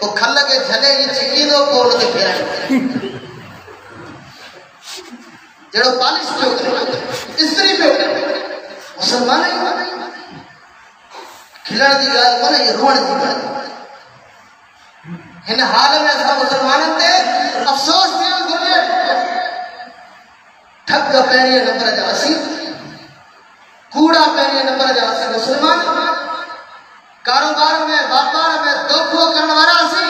पोइ खल खे झले ईअं छिकींदो पोइ हुन खे फेराईंदो जहिड़ो पालिश पियो करे इस्त्री पियो करे मुसलमान खिलण जी ॻाल्हि कोन्हे इहा रोअण जी ॻाल्हि हिन हाल में असां मुसलमाननि ते अफ़सोस थियणु घुरिजे ठग पहिरीं नंबर जा असीं कूड़ा पहिरीं नंबर जा असीं मुसलमान कारोबार में व्यापार में धोखो करण वारा असीं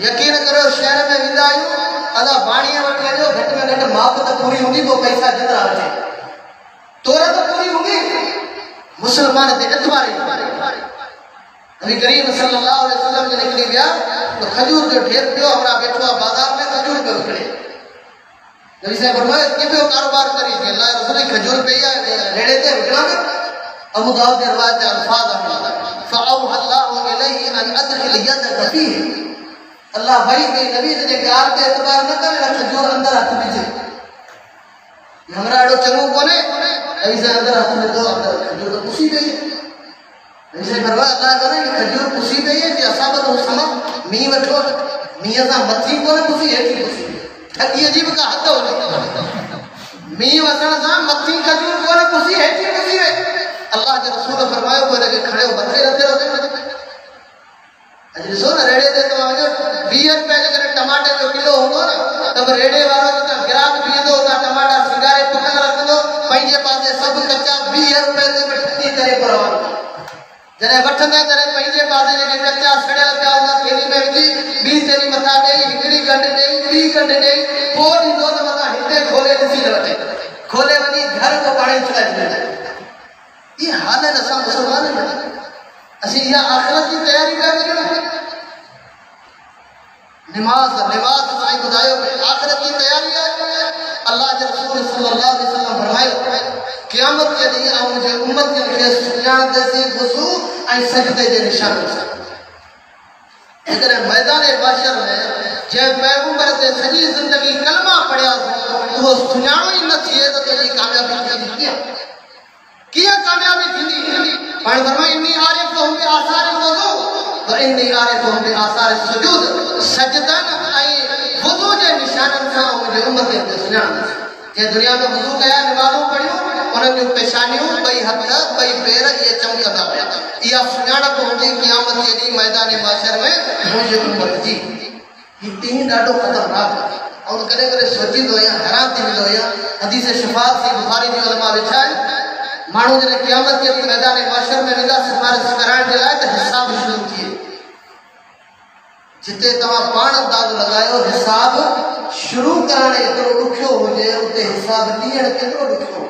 यकीन करो शहर में वेंदा आहियूं अदा बाणीअ वटि वञो घटि में घटि माप त पूरी हूंदी पोइ पैसा जेतिरा अचे तोर त पूरी हूंदी मुसलमान ते एतवारी नबी करीम सल्लल्लाहु अलैहि वसल्लम जे निकली विया तो खजूर जो ढेर पियो हमरा बैठो आहे बाजार में खजूर पियो विकिणे नबी साहब फरमाया कि पियो कारोबार करी अल्लाह रसूल खजूर पे रेड़े ते विकणा अबू दाऊद के रिवायत के अल्फाज हैं फअव अल्लाह इलैहि अन अदखिल यदक फीह अल्लाह वही के नबी जे प्यार ते एतबार न करे खजूर अंदर हाथ दीजे हमरा एडो चंगो कोने नबी साहब अंदर हाथ में दो अंदर खजूर तो खुशी गई नबी साहब फरमाया अल्लाह करे कि खजूर खुशी गई है कि असाबत हो समा मी वठो मी सा मथी कोने खुशी हेठी खुशी ठगी अजीब का हद हो मी वसण सा मथी खजूर कोने खुशी हेठी खुशी वे अल्लाह के रसूल फरमायो कोने के खड़े बथे रहते रहो अजी सो ना रेड़े दे तो वजो 20 रुपए जे टमाटे जो किलो होंदो ना तब रेड़े वारो त ग्राहक पींदो ता टमाटा सिंगारे पकड़ रखंदो पंजे पासे सब कच्चा 20 रुपए ते ठगी करे परवान जने वठंदा तरे पंजे पासे जे कच्चा सड़ियल पिया होंदा थेली में विझी 20 तेरी मथा दे हिकड़ी गंढ दे 20 गंढ दे पोइ ॾींदो त मथा हिते खोले ॾिसी न वठे खोले वञी घर को पाणी चुकाए छॾे ये हाल है असां मुसलमान आहियूं असीं इहा आख़िरत जी तयारी करे नमाज साईं ॿुधायो आख़िरत जी तयारी है अल्लाह जे रसूल सल्लल्लाहु अलैहि वसल्लम फरमायो क़यामत जे ॾींहुं ऐं मुंहिंजे उम्मतियुनि खे सुञाणंदसीं वुज़ू ऐं सजदे जे निशान सां जेकॾहिं मैदान महशर में जंहिं पैगंबर ते सॼी ज़िंदगी कलमा पढ़िया उहो सुञाणो ई न थिए त तुंहिंजी कामयाबी थींदी कीअं कामयाबी थींदी पाण फरमायो इन्नी आरिफ़ुहुम बि आसार वुज़ू व इन्नी आरिफ़ुहुम बि आसार सुजूद सजदन ऐं वुज़ू जे निशाननि सां मुंहिंजे उम्मतियुनि खे सुञाणंदसि जे दुनिया में वुज़ू कया नमाज़ूं पढ़ियूं उन्हनि जूं पेशानियूं ॿई हथ ॿई पेर इहे चमकंदा पिया इहा सुञाणप हूंदी क़यामत जे ॾींहुं मैदान महशर में मुंहिंजे उम्मत जी हीउ ॾींहुं ॾाढो ख़तरनाक आहे ऐं कॾहिं कॾहिं सोचींदो आहियां हैरान थी वेंदो आहियां हदीस शिफ़ात सी बुखारी जी उलमा वेठा आहिनि माण्हू जॾहिं क़यामत जे ॾींहुं मैदान महशर में वेंदा सिफारिश कराइण जे लाइ त हिसाब शुरू थिए जिते तव्हां पाण अंदाज़ो लॻायो हिसाब शुरू करणु एतिरो ॾुखियो हुजे उते हिसाब ॾियणु केतिरो ॾुखियो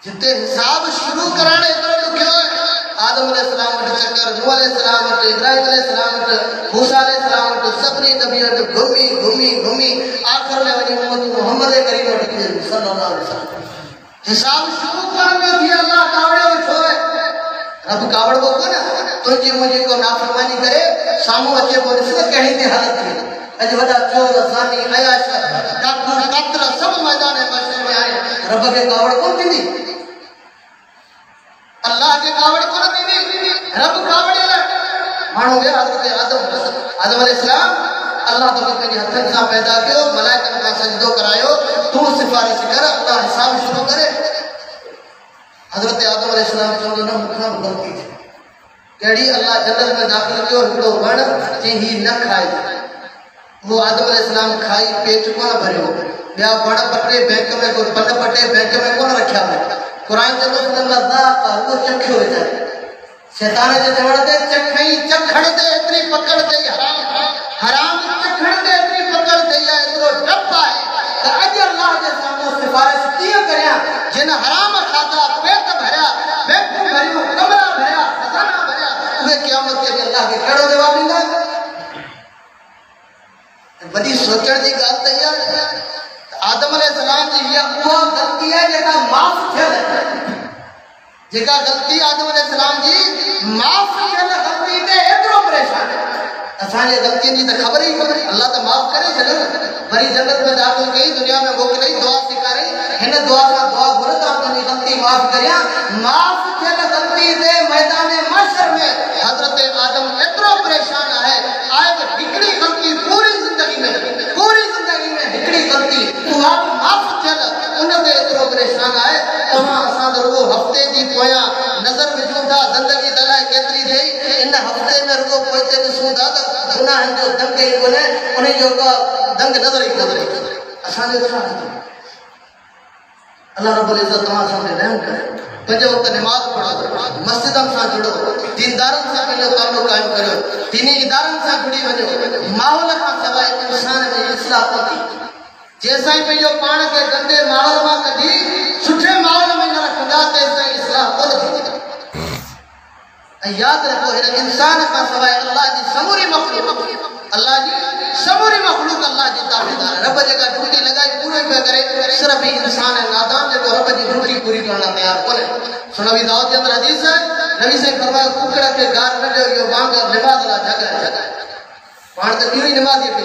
जिते हिसाब शुरू कराने एतिरो ॾुखियो आहे। आदम अलैहिस्सलाम वटि चकर, नूह अलैहिस्सलाम वटि, इब्राहिम अलैहिस्सलाम वटि, मूसा अलैहिस्सलाम वटि, सभिनी नबी वटि घुमी घुमी घुमी आख़िर में वञी मोहम्मद करीम वटि पहुची सल्लल्लाहु अलैहि वसल्लम। हिसाब शुरू करण में भी अल्लाह कावड़ो छो है। रब कावड़ो कोन तुंहिंजी मुंहिंजी को नाफ़रमानी करे साम्हूं अचे पोइ ॾिस न कहिड़ी थी हालत थी। अॼु वॾा चोर ज़ानी अयाश डाकू कातरा सभु मैदान मशर में आहिनि। रब खे कावड़ कोन थींदी, अल्लाह के कावड़ कोन थींदी। रब कावड़े माण्हू विया हज़रत आदम अलैहिस्सलाम अल्लाह तोखे पंहिंजे हथनि सां पैदा कयो, मलाइकनि खां सजदो करायो, तूं सिफारिश कर, अल्लाह हिसाब शुरू करे। हज़रत आदम अलैहिस्सलाम चवंदो न मूंखां बि ग़लती थी। कहिड़ी? अल्लाह जन्नत में दाख़िल कयो, हिकिड़ो वण चई ही न खाए। वो आदम अलैहिस्सलाम खाई, पेट कोन भरियो। ॿिया वण पटे बैंक में कोन, पन पटे बैंक में कोन रखिया हुआ। कुरान चवंदो त लज़्ज़ात वो चखियो वेचारो। शैतान जे चवण ते चखई, चखण ते एतिरी पकड़ अथई हराम हराम, चखण ते एतिरी पकड़ अथई आहे, एतिरो डपु आहे त अॼु अल्लाह जे साम्हूं सिफारिश कीअं करियां? जिन हराम खाधा, पेट भरिया, बैंक भरियो, कमरा भरिया, खज़ाना भरिया, उहे क़यामत ते अल्लाह खे कहिड़ो जवाबु ॾींदा? वॾी सोचण जी ॻाल्हि त इहा आदम अलैहिस्सलाम जी इहा उहा ग़लती आहे जेका माफ़ थियल आहे। जेका ग़लती आदम अलैहिस्सलाम जी माफ़ थियल ग़लती ते एतिरो परेशान आहे। असांजे ग़लतियुनि जी त ख़बर ई कोन्हे। अल्लाह त माफ़ करे छॾियो, वरी जन्नत में दाख़िल कई, दुनिया में मोकिलियई, दुआ सेखारई। हिन दुआ सां दुआ घुर त तुंहिंजी ग़लती माफ़ करियां। माफ़ थियल ग़लती ते मैदान महशर में हज़रत आदम एतिरो परेशान आहे हिकिड़ी ग़लती पूरी ज़िंदगी में हिकिड़ी ग़लती उहा बि माफ़ थियल, उन ते एतिरो परेशान आहे। तव्हां असां त रुगो हफ़्ते जी पोयां नज़र विझूं था, ज़िंदगी त अलाए केतिरी थिए, इन हफ़्ते में रुगो पोइते ॾिसूं था त गुनाहनि जो दंग ई कोन्हे, उन जो दंग नज़र ई कोन्हे। असांजो छा आहे? अल्लाह रब्बुल इज़्ज़त तव्हां सां रहम करे। पंज वक़्त नमाज़ पढ़ो, मस्जिदनि सां जुड़ो, दीनदारनि सां पंहिंजो ताल्लुक़ क़ाइमु करियो, दीनी इदारनि सां जुड़ी वञो। माहौल खां सवाइ इंसान में इस्लाह कोन थी। जेसिताईं पंहिंजो पाण खे गंदे माहौल मां कढी सुठे माहौल में न रखंदा, तेसिताईं इस्लाह कोन थींदी। ऐं यादि रखो, हिन इंसान खां सवाइ अल्लाह जी समूरी मख़लूक़ अल्लाह जी ताबेदार है। रब जेका ड्यूटी लगाई पूरी पे करे, सिर्फ ही इंसान है नादान जो रब जी ड्यूटी पूरी करना तैयार कोने। सो नबी दाऊद के अंदर हदीस है, नबी से फरमाया कुकड़ा के गार न जो यो मांग नमाज ला जगह पाण तो यूं ही नमाज पे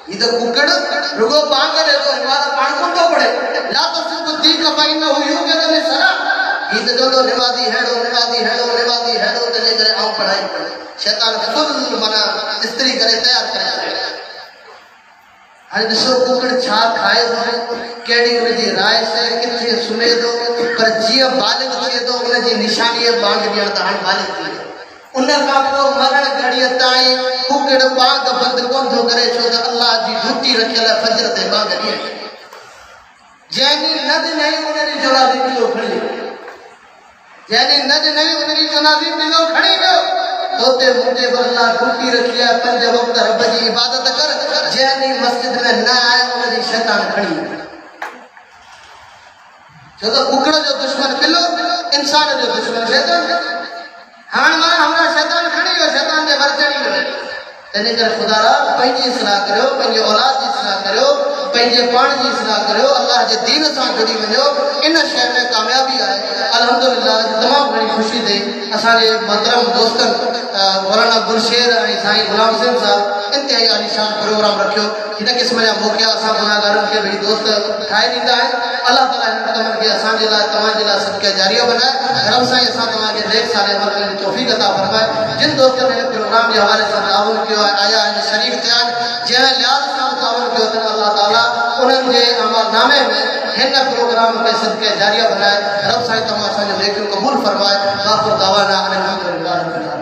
ये तो कुकड़ रुगो मांग रे तो नमाज पाण को तो पड़े ला तो सिर्फ दी कमाई में हुयो के ने सरा ये तो नमाजी हेड़ो तने करे आऊं पढ़ाई शैतान फुल मना स्त्री करे तैयार करे। हाणे ॾिसो कुकड़ छा खाए थो, कहिड़ी उनजी राय से किथे सुम्हे थो, पर जीअं बालिग थिए थो उनजी निशानी बांग ॾियण त हाणे बालिग थी वियो। उन खां पोइ मरण घड़ीअ ताईं कुकड़ बांग बंदि कोन थो करे, छो त अल्लाह जी ड्यूटी रखियल आहे फजर ते बांग ॾियण। जंहिं ॾींहुं न ॾिनई उन ॾींहुं जनाज़ी पीलो खणी वियो, जंहिं ॾींहुं न ॾिनई उन ॾींहुं जनाज़ी पीलो खणी वियो। तोते मुंहिंजे अल्लाह ड्यूटी रखी आहे, पंज वक़्त रब जी इबादत कर। जंहिं ॾींहुं मस्जिद में न आए उन ॾींहुं शैतान खणी वियो, छो त कुकड़ जो दुश्मन पिलो, इंसान जो दुश्मन शैतान। हाणे मां हमरा शैतान खणी वियो, शैतान जे मरजणी में। तंहिंजे करे ख़ुदा रा पंहिंजी इस्लाह करियो, पंहिंजे औलाद जी इस्लाह करियो, पंहिंजे पाण जी इस्लाह करियो, अल्लाह जे दीन सां जुड़ी वञो। इन शइ में कामयाबी आहे। अल्हम्दुलिल्लाह तमामु घणी ख़ुशी थी असांजे मोहतरम दोस्तनि मौलाना गुलशेर ऐं साईं गुलाम हुसैन साहब इंतिहाई आलीशान प्रोग्राम रखियो। हिन क़िस्म जा मौक़िया असां गुनाहगारनि खे भई दोस्त ठाहे ॾींदा आहिनि। अल्लाह ताला हिन कमनि खे असांजे लाइ तव्हांजे लाइ सदके जारियो बनाए। रब साईं असां तव्हांखे नेक साल अमल करण जी तौफ़ीक़ अता फरमाए। जिन दोस्तनि हिन प्रोग्राम जे हवाले सां ताउन कयो आहे, आया आहिनि शरीक थिया आहिनि, जंहिं लिहाज़ सां ताउन कयो अथनि, अल्लाह ताला उन्हनि जे अमलनामे में हिन प्रोग्राम खे सदके जारियो बनाए। रब साईं तव्हां असांजो नेकियूं क़बूल फरमाए। आख़िर दावाना अनिल हम्दुलिल्लाह।